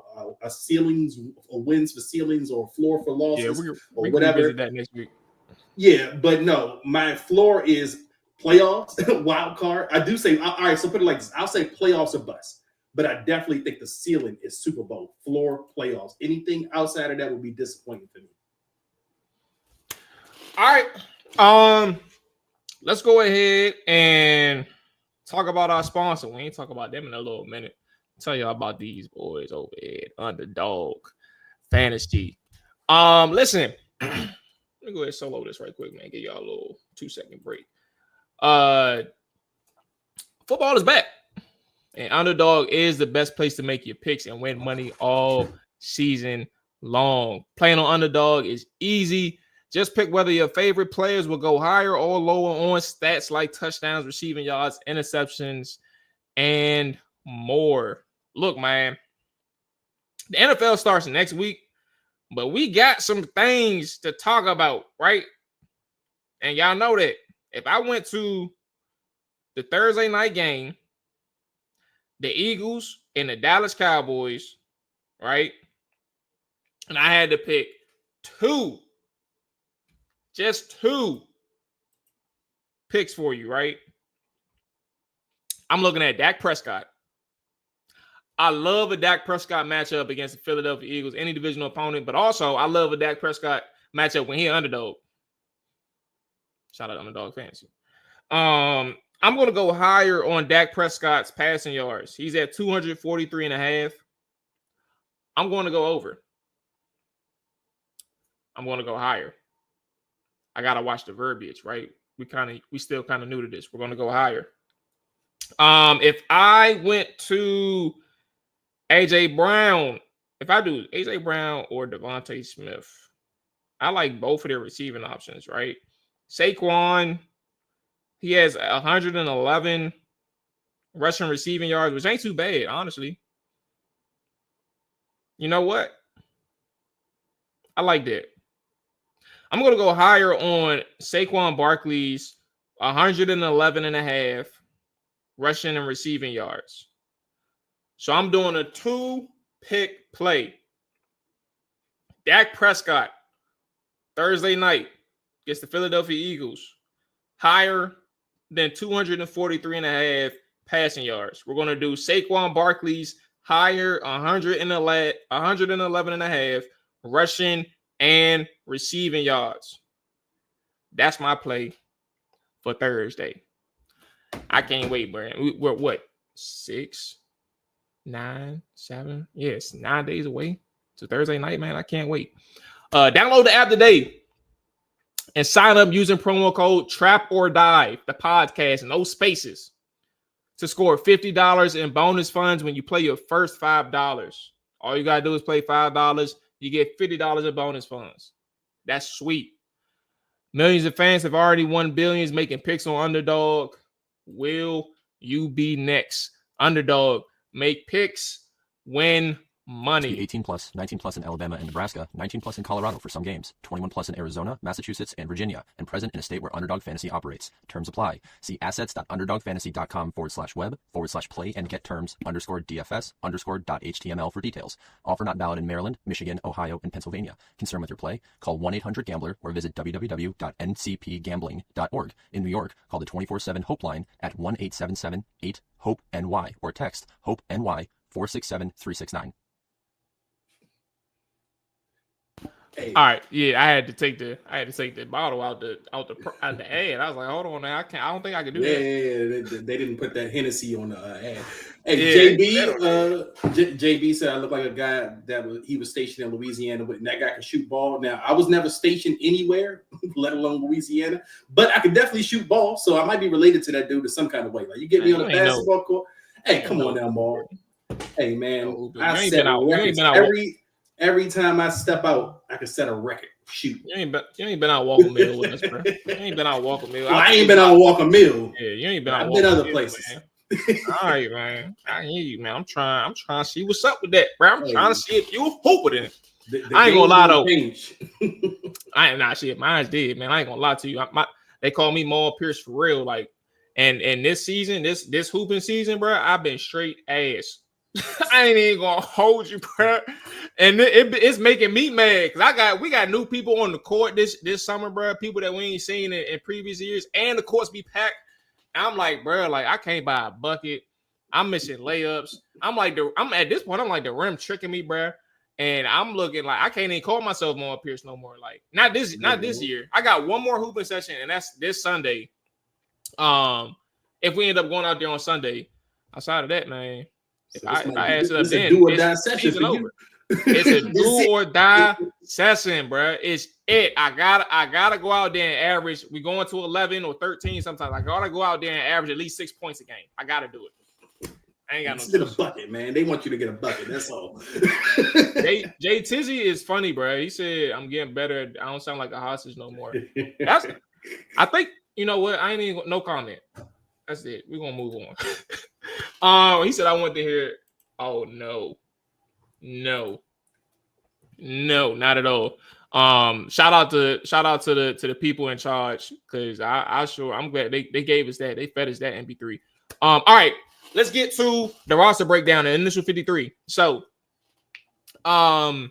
[SPEAKER 3] ceilings or wins for ceilings or floor for losses or whatever.
[SPEAKER 2] That next week.
[SPEAKER 3] Yeah, but no, my floor is playoffs, wild card. I do say, all right, so put it like this. I'll say playoffs or bust. But I definitely think the ceiling is Super Bowl, floor, playoffs. Anything outside of that would be disappointing for me.
[SPEAKER 2] All right. Let's go ahead and talk about our sponsor. We ain't talk about them in a little minute. I'll tell y'all about these boys over at Underdog Fantasy. Listen, let me go ahead and solo this right quick, man. Give y'all a little 2-second break. Football is back. And Underdog is the best place to make your picks and win money all season long. Playing on Underdog is easy. Just pick whether your favorite players will go higher or lower on stats like touchdowns, receiving yards, interceptions, and more. Look, man, the NFL starts next week, but we got some things to talk about, right? And y'all know that if I went to the Thursday night game, the Eagles and the Dallas Cowboys, right? And I had to pick just two picks for you, right? I'm looking at Dak Prescott. I love a Dak Prescott matchup against the Philadelphia Eagles, any divisional opponent, but also I love a Dak Prescott matchup when he's underdog. Shout out Underdog Fantasy. I'm going to go higher on Dak Prescott's passing yards. He's at 243.5. I'm going to go over. I'm going to go higher. I got to watch the verbiage, right? We still kind of new to this. We're going to go higher. If I went to AJ Brown, if I do AJ Brown or Devontae Smith, I like both of their receiving options, right? Saquon, he has 111 rushing receiving yards, which ain't too bad, honestly. You know what? I like that. I'm going to go higher on Saquon Barkley's 111.5 rushing and receiving yards. So I'm doing a 2-pick play. Dak Prescott, Thursday night against the Philadelphia Eagles, higher than 243.5 passing yards. We're going to do Saquon Barkley's higher 111.5 rushing and receiving yards. That's my play for Thursday. I can't wait, Brian. We're what? 6, 9, 7? Yes, 9 days away to Thursday night, man. I can't wait. Download the app today and sign up using promo code Trap or Die, the podcast, no spaces, to score $50 in bonus funds when you play your first $5. All you got to do is play $5. You get $50 in bonus funds. That's sweet. Millions of fans have already won billions making picks on Underdog. Will you be next? Underdog, make picks, win money.
[SPEAKER 5] 18 plus, 19 plus in Alabama and Nebraska, 19 plus in Colorado for some games, 21 plus in Arizona, Massachusetts, and Virginia, and present in a state where Underdog Fantasy operates. Terms apply. See assets.underdogfantasy.com/web/play and get terms _DFS_.html for details. Offer not valid in Maryland, Michigan, Ohio, and Pennsylvania. Concerned with your play? Call 1-800-GAMBLER or visit www.ncpgambling.org. In New York, call the 24/7 Hope line at 1-877-8-HOPE-NY or text HOPE-NY 467-369.
[SPEAKER 3] Hey.
[SPEAKER 2] All right, yeah, I had to take the bottle out the ad. I was like, hold on, now I don't think I can do that.
[SPEAKER 3] Yeah, they didn't put that Hennessy on the ad. Hey,
[SPEAKER 2] Yeah,
[SPEAKER 3] JB said I look like a guy he was stationed in Louisiana with, and that guy can shoot ball. Now I was never stationed anywhere, let alone Louisiana, but I could definitely shoot ball, so I might be related to that dude in some kind of way. Like you get me on the basketball court. Hey, come on now, Maul. Hey man, I set records every time I step out. I can set a record. Shoot,
[SPEAKER 2] you ain't been out Walker Mill with us, bro. You ain't been out Walker Mill.
[SPEAKER 3] Well, I ain't been out Walker Mill.
[SPEAKER 2] Yeah, you ain't been out.
[SPEAKER 3] I've been other places.
[SPEAKER 2] Man. All right, man. I hear you, man. I'm trying to see what's up with that, bro. I'm trying to see if you hoop with it. I ain't gonna lie though. I ain't not shit. Mine's dead, man. I ain't gonna lie to you. They call me Maul Pierce for real, like. And this season, this hooping season, bro, I've been straight ass. I ain't even gonna hold you, bro. And it's making me mad because we got new people on the court this summer, bro. People that we ain't seen in previous years, and the courts be packed. And I'm like, bro, like I can't buy a bucket. I'm missing layups. I'm at this point, I'm like the rim tricking me, bro. And I'm looking like I can't even call myself Maul Pierce no more. Like not this year. I got one more hooping session, and that's this Sunday. If we end up going out there on Sunday, outside of that, man. If I ask it up then, it's over. It's a do or die session, bro. It's it. I gotta go out there and average. We going to 11 or 13 sometimes. I gotta go out there and average at least 6 points a game. I gotta do it. I ain't got no.
[SPEAKER 3] Get a bucket, man. They want you to get a bucket. That's all.
[SPEAKER 2] Jay Tizzy is funny, bro. He said, "I'm getting better. I don't sound like a hostage no more." I think you know what. I ain't even no comment. That's it. We're gonna move on. He said, "I want to hear." Oh no, not at all. Shout out to the people in charge because I'm glad they gave us that. They fed us that MP3. All right, let's get to the roster breakdown, the initial 53. So, a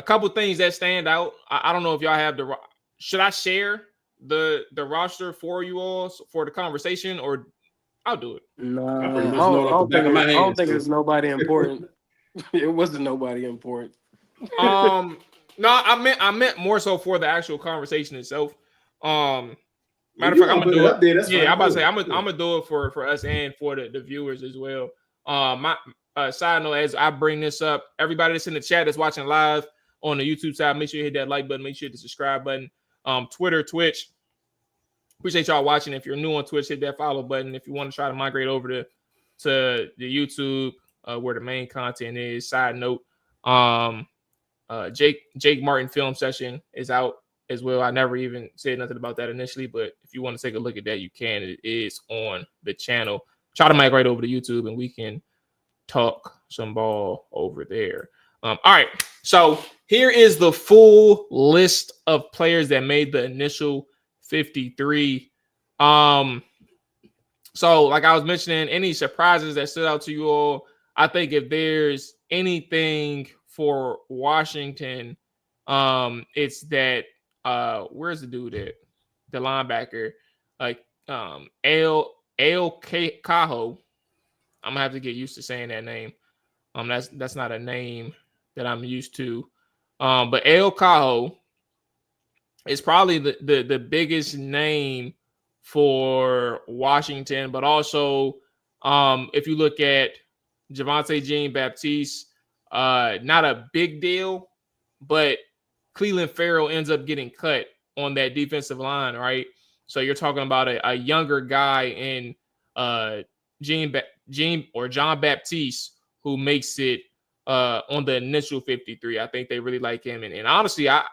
[SPEAKER 2] couple things that stand out. I don't know if y'all have should I share the roster for you all for the conversation, or I'll do it.
[SPEAKER 4] No, I don't think it's nobody important. It wasn't nobody important.
[SPEAKER 2] No, I meant more so for the actual conversation itself. Matter of fact, I'm gonna do it. Yeah, I'm about to say I'm gonna do it for us and for the viewers as well. My side note, as I bring this up, everybody that's in the chat that's watching live on the YouTube side, make sure you hit that like button, make sure you hit the subscribe button. Twitter, Twitch. Appreciate y'all watching. If you're new on Twitch, hit that follow button. If you want to try to migrate over to the YouTube, where the main content is. Side note, Jake Martin film session is out as well. I never even said nothing about that initially, but if you want to take a look at that, you can. It is on the channel. Try to migrate over to YouTube, and we can talk some ball over there. All right, so here is the full list of players that made the initial 53. So like I was mentioning, any surprises that stood out to you all? I think if there's anything for Washington, it's that where's the dude at? The linebacker, like El Cajo. I'm gonna have to get used to saying that name. That's not a name that I'm used to. But El Cajo is probably the biggest name for Washington, but also if you look at Javonte Jean-Baptiste, not a big deal, but Cleveland Farrell ends up getting cut on that defensive line, right? So you're talking about a younger guy in John Baptiste who makes it on the initial 53. I think they really like him, and honestly, I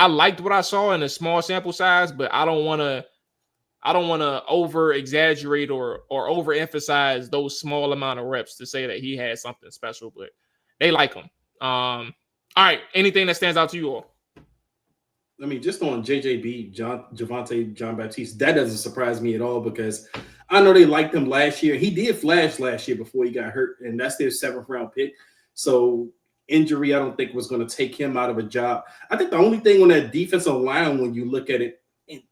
[SPEAKER 2] liked what I saw in a small sample size, but I don't want to over exaggerate or overemphasize those small amount of reps to say that he had something special, but they like him. All right. Anything that stands out to you all?
[SPEAKER 3] I mean, just on Javonte Jean-Baptiste, that doesn't surprise me at all because I know they liked him last year. He did flash last year before he got hurt, and that's their 7th round pick. So injury, I don't think was going to take him out of a job. I think the only thing on that defensive line, when you look at it,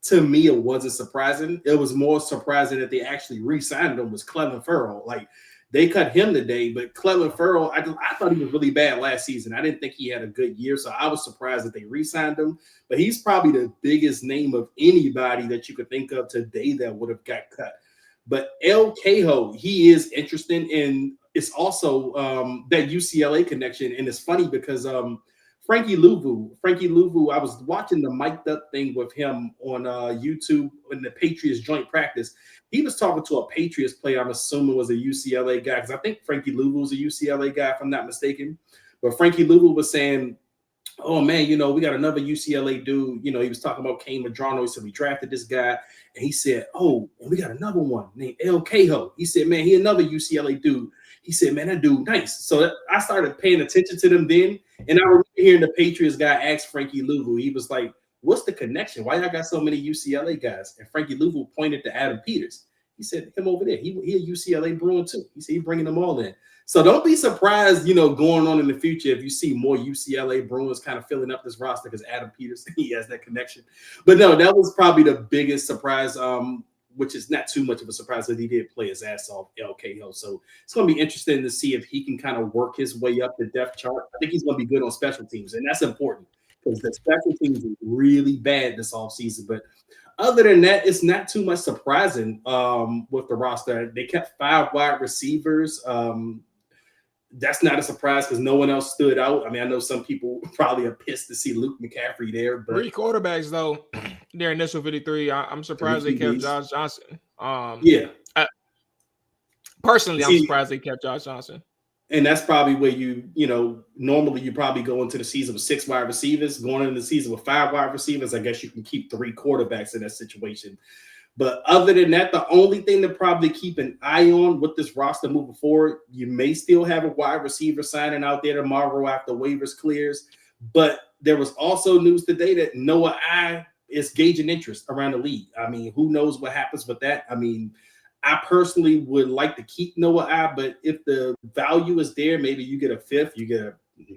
[SPEAKER 3] to me, it wasn't surprising. It was more surprising that they actually re-signed him was Cleveland Farrell. Like They cut him today, but Clelin Ferrell, I thought he was really bad last season. I didn't think he had a good year, so I was surprised that they re-signed him. But he's probably the biggest name of anybody that you could think of today that would have got cut. But El Cajo, he is interesting, and it's also that UCLA connection. And it's funny because Frankie Louvu, I was watching the mic'd up thing with him on YouTube in the Patriots joint practice. He was talking to a Patriots player, I'm assuming was a UCLA guy, because I think Frankie Louvu was a UCLA guy, if I'm not mistaken. But Frankie Louvu was saying, oh man, we got another UCLA dude. He was talking about Kane Madrano. He said, we drafted this guy. And he said, oh, and we got another one named El Cajo. He said, man, he another UCLA dude. He said, man, that dude nice. So I started paying attention to them then. And I remember hearing the Patriots guy ask Frankie Louvu, he was like, what's the connection? Why y'all got so many UCLA guys? And Frankie Louvu pointed to Adam Peters. He said, him over there, he a UCLA Bruin too. He said, he's bringing them all in. So don't be surprised, going on in the future if you see more UCLA Bruins kind of filling up this roster because Adam Peters, he has that connection. But no, that was probably the biggest surprise, which is not too much of a surprise that he did play his ass off, El Cajo. So it's going to be interesting to see if he can kind of work his way up the depth chart. I think he's going to be good on special teams, and that's important because the special teams are really bad this offseason. But other than that, it's not too much surprising with the roster. They kept 5 wide receivers. That's not a surprise because no one else stood out. I mean, I know some people probably are pissed to see Luke McCaffrey there. But
[SPEAKER 2] 3 quarterbacks, though, their initial 53. I'm surprised they kept Josh Johnson. Personally, I'm surprised they kept Josh Johnson.
[SPEAKER 3] And that's probably where normally you probably go into the season with 6 wide receivers. Going into the season with 5 wide receivers, I guess you can keep 3 quarterbacks in that situation. But other than that, the only thing to probably keep an eye on with this roster moving forward, you may still have a wide receiver signing out there tomorrow after waivers clears. But there was also news today that Noah I is gauging interest around the league. I mean, who knows what happens with that? I mean, I personally would like to keep Noah I, but if the value is there, maybe you get a 5th, you get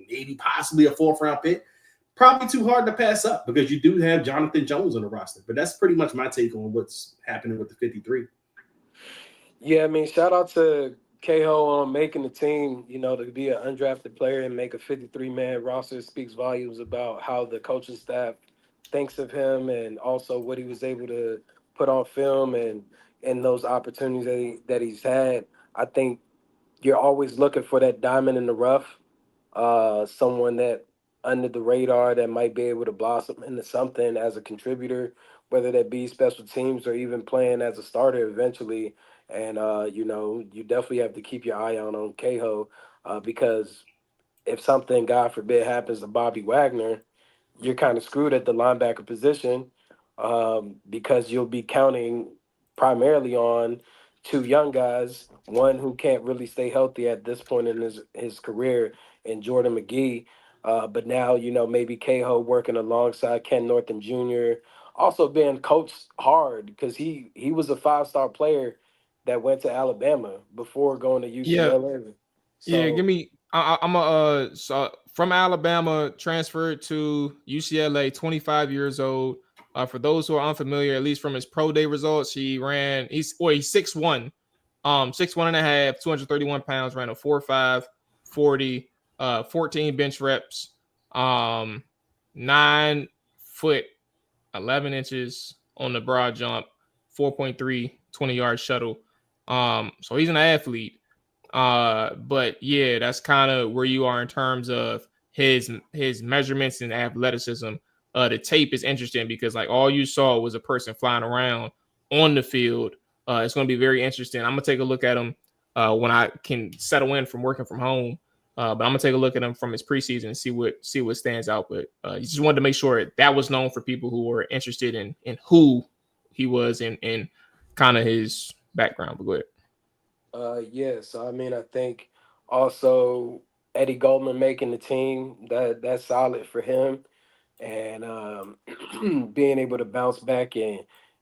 [SPEAKER 3] maybe possibly a 4th round pick. Probably too hard to pass up because you do have Jonathan Jones on the roster. But that's pretty much my take on what's happening with the 53.
[SPEAKER 4] Yeah, I mean, shout out to Cajo on making the team, to be an undrafted player and make a 53-man roster speaks volumes about how the coaching staff thinks of him and also what he was able to put on film and those opportunities that he's had. I think you're always looking for that diamond in the rough, someone that under the radar that might be able to blossom into something as a contributor, whether that be special teams or even playing as a starter eventually. And, you definitely have to keep your eye on Cajo because if something, God forbid, happens to Bobby Wagner, you're kind of screwed at the linebacker position because you'll be counting primarily on 2 young guys, one who can't really stay healthy at this point in his career, and Jordan McGee. But now, maybe Cajo working alongside Ken Norton Jr., also being coached hard because he was a 5-star player that went to Alabama before going to UCLA.
[SPEAKER 2] Give me. I'm from Alabama, transferred to UCLA, 25 years old. For those who are unfamiliar, at least from his pro day results, he's 6'1", 6'1 and a half, 231 pounds, ran a 4.5 40. 14 bench reps, 9 foot 11 inches on the broad jump, 4.3 20-yard shuttle. So he's an athlete. But yeah, that's kind of where you are in terms of his measurements and athleticism. The tape is interesting because like all you saw was a person flying around on the field. It's going to be very interesting. I'm gonna take a look at him when I can settle in from working from home. But I'm gonna take a look at him from his preseason and see what stands out. But you just wanted to make sure that was known for people who were interested in who he was and kind of his background. But go ahead.
[SPEAKER 4] So I mean, I think also Eddie Goldman making the team that's solid for him, and being able to bounce back and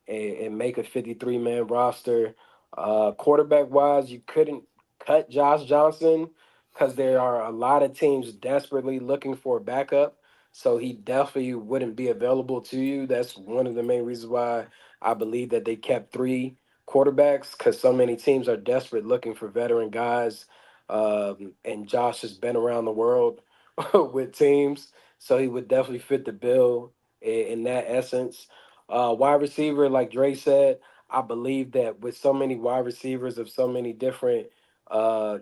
[SPEAKER 4] make a 53-man roster. Quarterback wise, you couldn't cut Josh Johnson because there are a lot of teams desperately looking for a backup. So he definitely wouldn't be available to you. That's one of the main reasons why I believe that they kept 3 quarterbacks because so many teams are desperate looking for veteran guys. And Josh has been around the world with teams, so he would definitely fit the bill in that essence. Wide receiver, like Dre said, I believe that with so many wide receivers of so many different uh,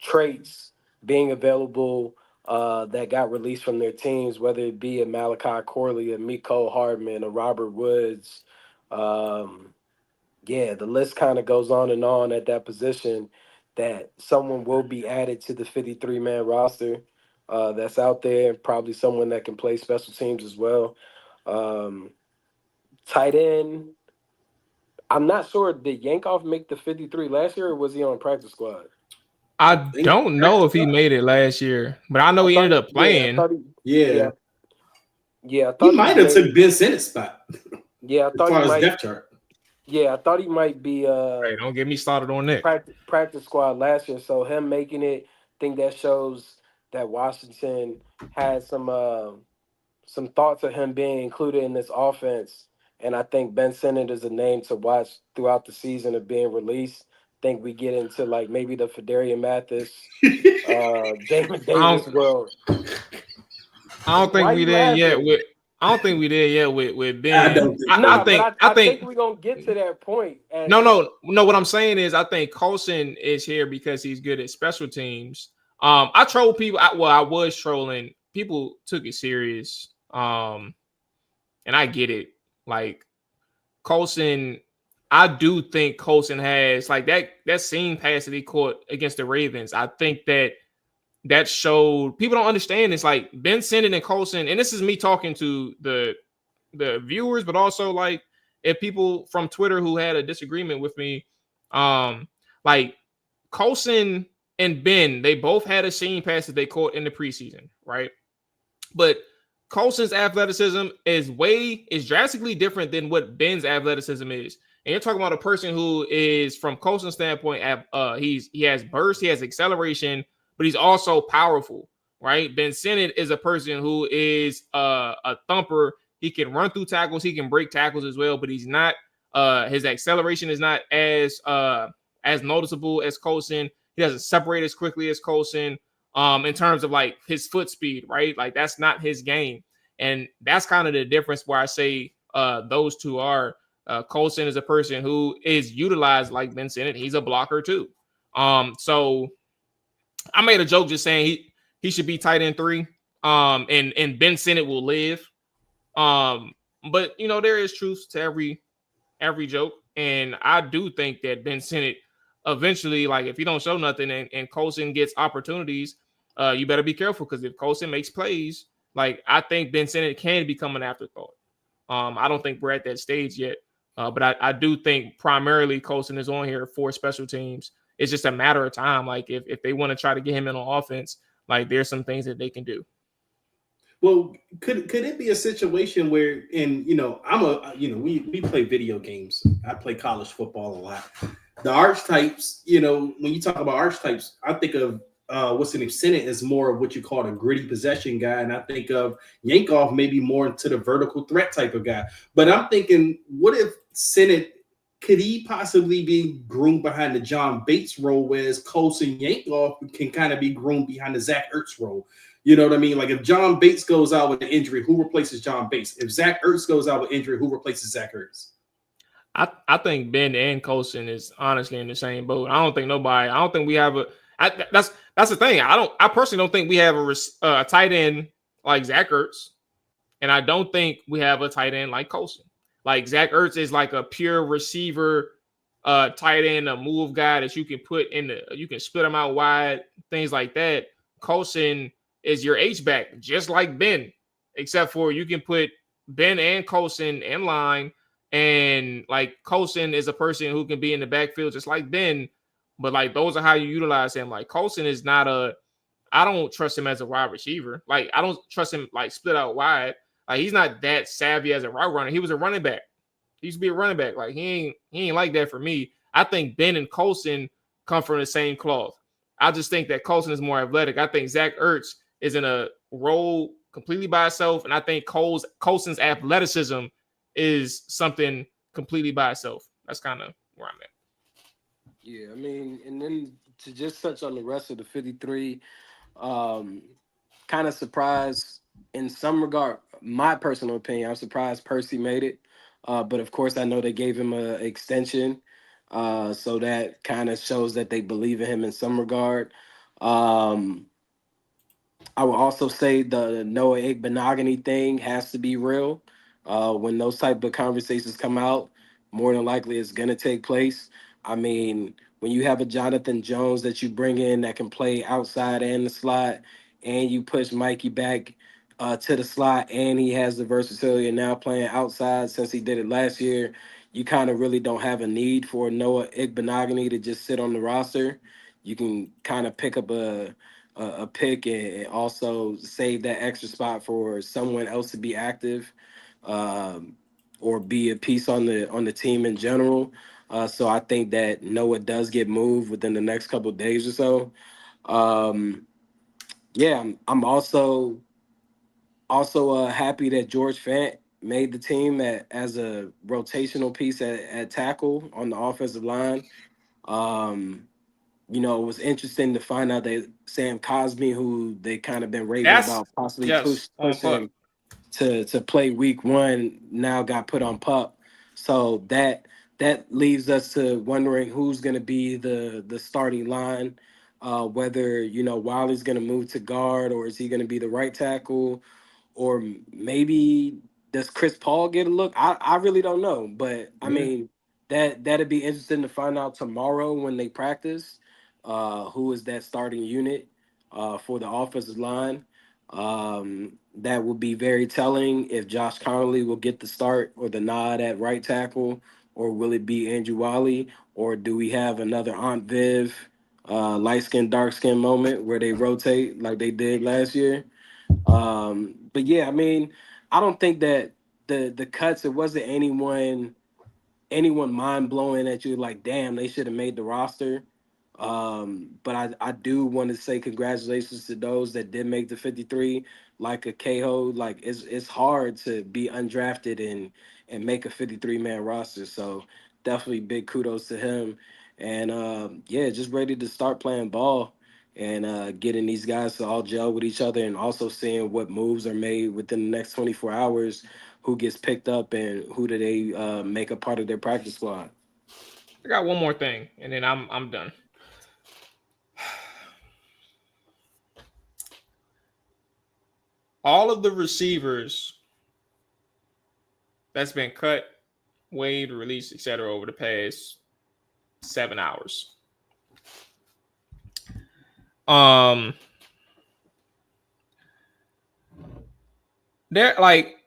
[SPEAKER 4] traits being available that got released from their teams, whether it be a Malachi Corley, a Miko Hardman, a Robert Woods. Um, yeah, the list kind of goes on at that position that someone will be added to the 53-man roster that's out there, probably someone that can play special teams as well. Um, Tight end, I'm not sure. Did Yankoff make the 53 last year or was he on practice squad?
[SPEAKER 2] I
[SPEAKER 3] think
[SPEAKER 2] don't know if he made it last year, but I know he ended up playing.
[SPEAKER 3] Yeah,
[SPEAKER 4] I
[SPEAKER 3] he
[SPEAKER 4] thought
[SPEAKER 3] might have took Ben Sennett's spot.
[SPEAKER 4] Yeah, I
[SPEAKER 3] As
[SPEAKER 4] thought
[SPEAKER 3] far
[SPEAKER 4] he
[SPEAKER 3] as
[SPEAKER 4] might.
[SPEAKER 3] depth chart.
[SPEAKER 4] Yeah, I thought he might be
[SPEAKER 2] Hey, don't get me started on that.
[SPEAKER 4] practice squad last year. So him making it, I think that shows that Washington had some thoughts of him being included in this offense. And I think Ben Sinnott is a name to watch throughout the season of being released. I think we get into like maybe the Fedarian Mathis, Jamin
[SPEAKER 2] I
[SPEAKER 4] Davis
[SPEAKER 2] don't,
[SPEAKER 4] world.
[SPEAKER 2] I don't think
[SPEAKER 4] Why
[SPEAKER 2] we
[SPEAKER 4] you
[SPEAKER 2] there yet
[SPEAKER 4] laughing?
[SPEAKER 2] with. I don't think we there yet with
[SPEAKER 3] I
[SPEAKER 2] Ben.
[SPEAKER 3] don't think
[SPEAKER 2] I
[SPEAKER 4] Nah,
[SPEAKER 3] so.
[SPEAKER 4] but
[SPEAKER 2] think. I
[SPEAKER 4] I think
[SPEAKER 2] think.
[SPEAKER 4] we're gonna get to that point.
[SPEAKER 2] No. What I'm saying is, I think Colson is here because he's good at special teams. I troll people. I was trolling. People took it serious. And I get it. Like Colson, I do think Colson has like that seam pass that he caught against the Ravens. I think that showed people don't understand. It's like Ben Sinnott and Colson, and this is me talking to the viewers, but also like if people from Twitter who had a disagreement with me, like Colson and Ben, they both had a seam pass that they caught in the preseason, right? But Colson's athleticism is drastically different than what Ben's athleticism is. And you're talking about a person who is, from Colson's standpoint, he has burst, he has acceleration, but he's also powerful, right? Ben Sinnott is a person who is a thumper. He can run through tackles, he can break tackles as well, but he's not. His acceleration is not as noticeable as Colson. He doesn't separate as quickly as Colson. In terms of like his foot speed, right? Like that's not his game. And that's kind of the difference where I say those two are. Colson is a person who is utilized like Ben Sinnott. He's a blocker too. So I made a joke just saying he should be tight end 3. And Ben Sinnott will live. But you know, there is truth to every joke. And I do think that Ben Sinnott eventually, like if he don't show nothing and Colson gets opportunities, you better be careful because if Colson makes plays, like I think Ben Sinnott can become an afterthought. I don't think we're at that stage yet, but I do think primarily Colson is on here for special teams. It's just a matter of time. Like if they want to try to get him in on offense, like there's some things that they can do.
[SPEAKER 3] Well, could it be a situation where, and we play video games. I play college football a lot. The archetypes, when you talk about archetypes, I think of what's the name? Sinnott is more of what you call a gritty possession guy, and I think of Yankoff maybe more into the vertical threat type of guy. But I'm thinking, what if Sinnott could he possibly be groomed behind the John Bates role, whereas Colson Yankoff can kind of be groomed behind the Zach Ertz role? You know what I mean? Like if John Bates goes out with an injury, who replaces John Bates? If Zach Ertz goes out with injury, who replaces Zach Ertz?
[SPEAKER 2] I think Ben and Colson is honestly in the same boat. I don't think we have that's the thing. I personally don't think we have a tight end like Zach Ertz, and I don't think we have a tight end like Colson. Like Zach Ertz is like a pure receiver, tight end, a move guy that you can put you can split him out wide, things like that. Colson is your H-back, just like Ben, except for you can put Ben and Colson in line, and like Colson is a person who can be in the backfield just like Ben, but like those are how you utilize him. Like Colson is not I don't trust him as a wide receiver. Like I don't trust him like split out wide. Like he's not that savvy as a route runner. He was a running back. He used to be a running back. Like he ain't like that for me. I think Ben and Colson come from the same cloth. I just think that Colson is more athletic. I think Zach Ertz is in a role completely by itself, and I think Colson's athleticism is something completely by itself. That's kind of where I'm at.
[SPEAKER 4] Yeah, I mean, and then to just touch on the rest of the 53, kind of surprised in some regard. My personal opinion, I'm surprised Percy made it. But of course, I know they gave him an extension, so that kind of shows that they believe in him in some regard. Um, I would also say the Noah Igbenogany thing has to be real. When those type of conversations come out, more than likely it's gonna take place. I mean, when you have a Jonathan Jones that you bring in that can play outside and the slot, and you push Mikey back to the slot, and he has the versatility and now playing outside since he did it last year, you kind of really don't have a need for Noah Igbenogany to just sit on the roster. You can kind of pick up a pick and also save that extra spot for someone else to be active, or be a piece on the team in general. So I think that Noah does get moved within the next couple of days or so. Yeah, I'm also happy that George Fant made the team as a rotational piece at tackle on the offensive line. Um, it was interesting to find out that Sam Cosmi, who they kind of been raving
[SPEAKER 2] That's
[SPEAKER 4] about possibly
[SPEAKER 2] yes on puck.
[SPEAKER 4] pushing to play week one, now got put on pup. So that leaves us to wondering who's going to be the starting line. Whether Wiley's going to move to guard, or is he going to be the right tackle, or maybe does Chris Paul get a look? I really don't know, but I
[SPEAKER 3] Yeah.
[SPEAKER 4] mean that'd be interesting to find out tomorrow when they practice. Who is that starting unit for the offensive line? That would be very telling if Josh Connolly will get the start or the nod at right tackle, or will it be Andrew Wiley, or do we have another Aunt Viv, light skin, dark skin moment where they rotate like they did last year? But yeah, I mean, I don't think that the cuts, it wasn't anyone mind blowing that you like, damn, they should have made the roster. But I do want to say congratulations to those that did make the 53, like a Keho. Like it's hard to be undrafted and make a 53-man roster. So definitely big kudos to him. And yeah, just ready to start playing ball and getting these guys to all gel with each other, and also seeing what moves are made within the next 24 hours, who gets picked up and who do they make a part of their practice squad.
[SPEAKER 2] I got one more thing, and then I'm done. All of the receivers that's been cut, waived, released, etc. over the past 7 hours. They're like,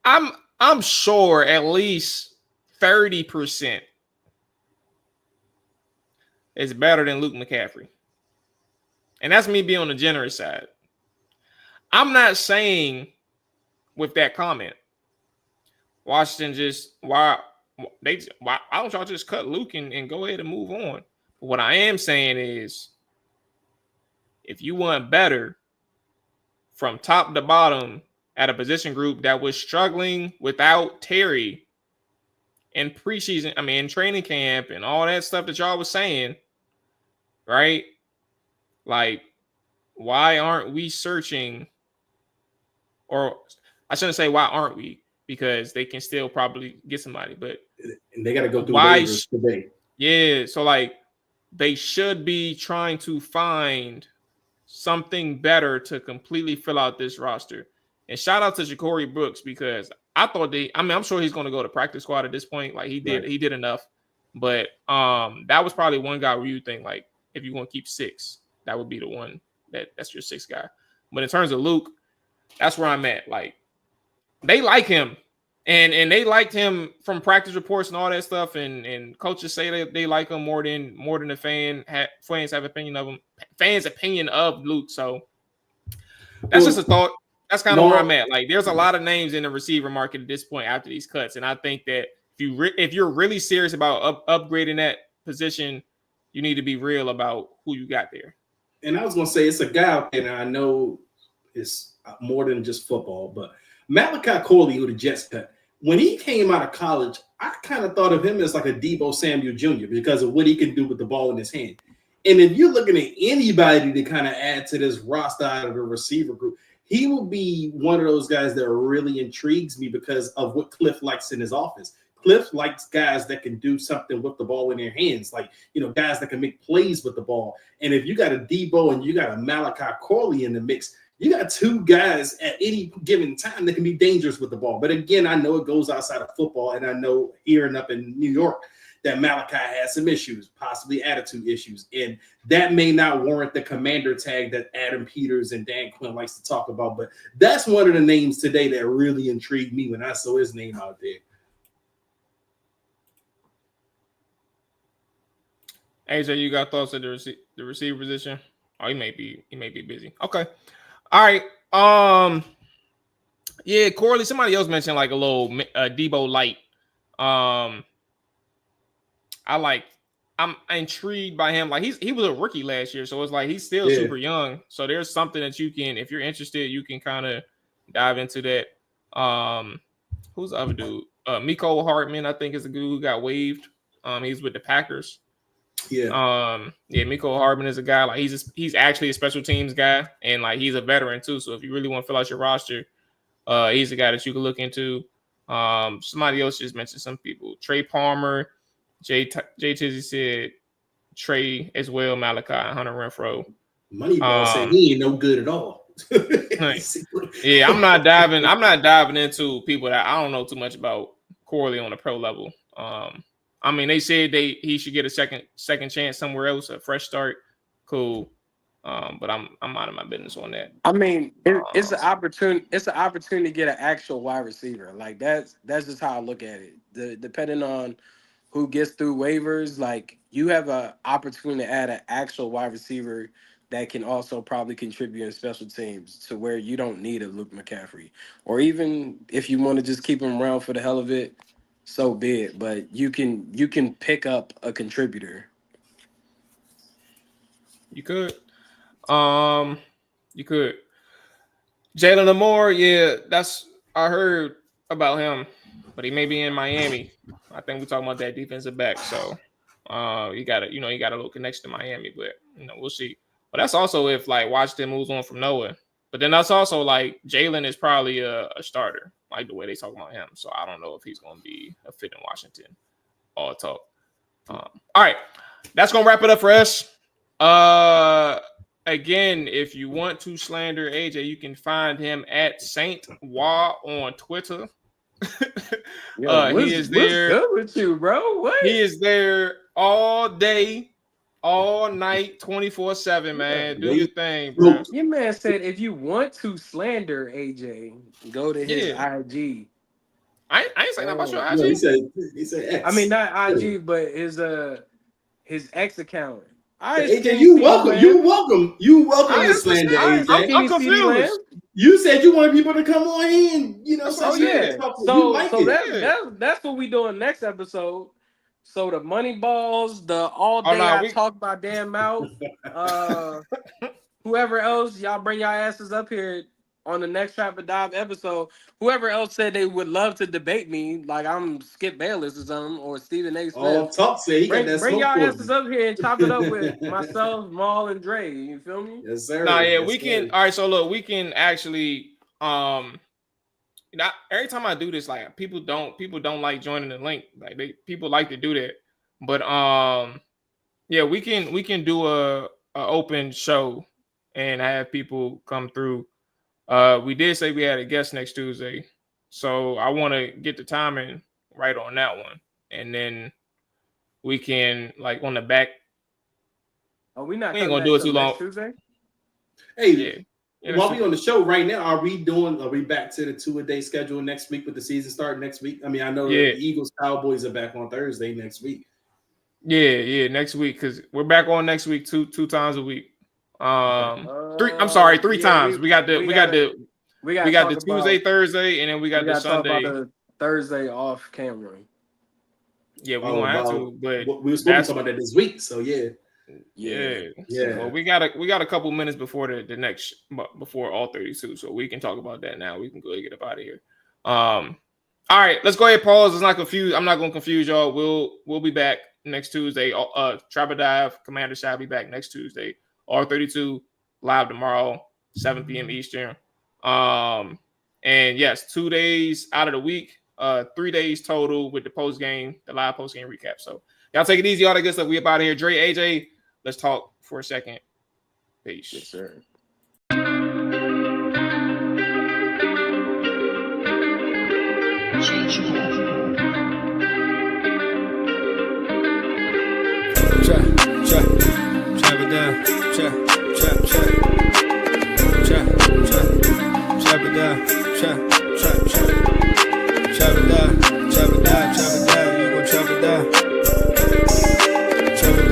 [SPEAKER 2] I'm sure at least 30% is better than Luke McCaffrey. And that's me being on the generous side. I'm not saying with that comment, Washington just why don't y'all just cut Luke and go ahead and move on? But what I am saying is, if you want better from top to bottom at a position group that was struggling without Terry in preseason, I mean in training camp and all that stuff that y'all was saying, right? Like, why aren't we searching? Or I shouldn't say why aren't we, because they can still probably get somebody, but
[SPEAKER 3] And they got to go through
[SPEAKER 2] why?
[SPEAKER 3] waivers today.
[SPEAKER 2] Yeah, so like they should be trying to find something better to completely fill out this roster. And shout out to Ja'Cory Brooks, because I thought I'm sure he's going to go to practice squad at this point. Like he did enough. But that was probably one guy where you think, like, if you want to keep 6, that would be the one that's your 6th guy. But in terms of Luke, that's where I'm at. Like, they like him. And they liked him from practice reports and all that stuff. And coaches say they like him more than the fans have opinion of him. Fans' opinion of Luke. So that's just a thought. That's kind of where I'm at. Like, there's a lot of names in the receiver market at this point after these cuts, and I think that if you're really serious about upgrading that position, you need to be real about who you got there.
[SPEAKER 3] And I was gonna say, it's a guy out there, and I know it's more than just football, but Malachi Corley, who the Jets cut, when he came out of college, I kind of thought of him as like a Deebo Samuel Jr. because of what he can do with the ball in his hand. And if you're looking at anybody to kind of add to this roster out of the receiver group, he will be one of those guys that really intrigues me because of what Cliff likes in his offense. Cliff likes guys that can do something with the ball in their hands, like, guys that can make plays with the ball. And if you got a Deebo and you got a Malachi Corley in the mix, you got two guys at any given time that can be dangerous with the ball. But again, I know it goes outside of football, and I know here and up in New York that Malachi has some issues, possibly attitude issues, and that may not warrant the commander tag that Adam Peters and Dan Quinn likes to talk about. But that's one of the names today that really intrigued me when I saw his name out there.
[SPEAKER 2] AJ, you got thoughts on the receiver position? Oh, he may be busy. Okay. All right. Yeah, Corley, somebody else mentioned like a little Deebo light. I'm intrigued by him. Like he was a rookie last year, so it's like he's still super young. So there's something that you can, if you're interested, you can kind of dive into that. Who's the other dude? Mecole Hardman, I think, is a dude who got waived. He's with the Packers. Mecole Hardman is a guy, like he's actually a special teams guy, and like he's a veteran too. So if you really want to fill out your roster, he's a guy that you can look into. Somebody else just mentioned some people. Trey Palmer, Jay Tizzy said Trey as well, Malachi, and Hunter Renfrow.
[SPEAKER 3] Moneyball said he ain't no good at all.
[SPEAKER 2] Yeah, I'm not diving into people that I don't know too much about Corley on a pro level. I mean, they said he should get a second chance somewhere else, a fresh start. Cool. But I'm out of my business on that.
[SPEAKER 4] I mean, it's an opportunity. It's an opportunity to get an actual wide receiver. Like that's just how I look at it. Depending on who gets through waivers, like you have an opportunity to add an actual wide receiver that can also probably contribute in special teams to where you don't need a Luke McCaffrey, or even if you want to just keep him around for the hell of it, so be it. But you can pick up a contributor.
[SPEAKER 2] You could. You could. Jalen Lamore, yeah, I heard about him, but he may be in Miami. I think we're talking about that defensive back. So you got a little connection to Miami, but we'll see. But that's also if like Washington moves on from Noah. But then that's also like Jalen is probably a starter, like the way they talk about him. So I don't know if he's gonna be a fit in Washington. All talk. All right. That's gonna wrap it up for us. Again, if you want to slander AJ, you can find him at Saint Mual on Twitter. He is there.
[SPEAKER 4] What's good with you, bro? What?
[SPEAKER 2] He is there all day, all night, 24/7, man. Do your thing, bro.
[SPEAKER 4] Your man said if you want to slander AJ, go to his IG.
[SPEAKER 2] I ain't saying that about your IG.
[SPEAKER 3] No, he said X.
[SPEAKER 4] I mean, not IG, but his X account.
[SPEAKER 3] AJ, you welcome to slander AJ.
[SPEAKER 2] I'm confused.
[SPEAKER 3] You said you wanted people to come on here and
[SPEAKER 4] that's what we doing next episode. So the money balls, the all day talk about damn mouth. Whoever else, y'all bring y'all asses up here on the next Trap or Dive episode. Whoever else said they would love to debate me, like I'm Skip Bayless or something, or Stephen A. Smith. Bring y'all asses up here and chop it up with myself, Mual, and Dre. You feel me?
[SPEAKER 3] Yes, sir.
[SPEAKER 2] We can. All right, so look, we can actually. Every time I do this, like people don't like joining the link. Like people like to do that, but we can do a open show and have people come through. We did say we had a guest next Tuesday, so I want to get the timing right on that one, and then we can like on the back.
[SPEAKER 4] Oh, we ain't
[SPEAKER 2] gonna do it too long.
[SPEAKER 4] Tuesday?
[SPEAKER 3] Hey, while we on the show right now, are we back to the 2-a-day schedule next week with the season starting next week? I mean, I know the Eagles Cowboys are back on Thursday next week.
[SPEAKER 2] Yeah, next week because we're back on next week two times a week. 3 times. We got the Tuesday, Thursday, and then we got the Sunday.
[SPEAKER 4] Talk about the Thursday off camera.
[SPEAKER 2] Yeah, we won't have to, but
[SPEAKER 3] we were supposed to talk about that this week. So yeah.
[SPEAKER 2] Well, we got a couple minutes before the next before all 32, so we can talk about that now. We can go get up out of here. All right, let's go ahead. Pause. Let's not confuse. I'm not going to confuse y'all. We'll be back next Tuesday. Trap or Dive Commander shall be back next Tuesday. R32 live tomorrow, 7 p.m. Eastern. And yes, 2 days out of the week, 3 days total with the live post game recap. So y'all take it easy, all that good stuff. We up out of here. Dre, AJ, let's talk for a second. Peace.
[SPEAKER 4] Yes, sir.
[SPEAKER 1] Trap it down, trap it down, you gon' trap it down. Trap it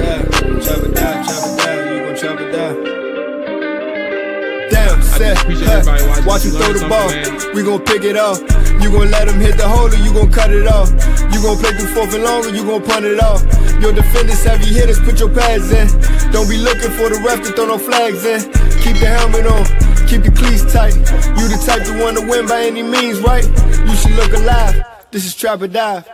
[SPEAKER 1] down, you gon' trap it down. Damn, set, watch him throw the ball, we gon' pick it off. You gon' let him hit the hole or you gon' cut it off. You gon' play through 4th and long or you gon' punt it off. Your defenders heavy hitters, put your pads in. Don't be looking for the ref to throw no flags in. Keep the helmet on, keep your cleats tight. You the type to want to win by any means, right? You should look alive. This is Trap or Dive.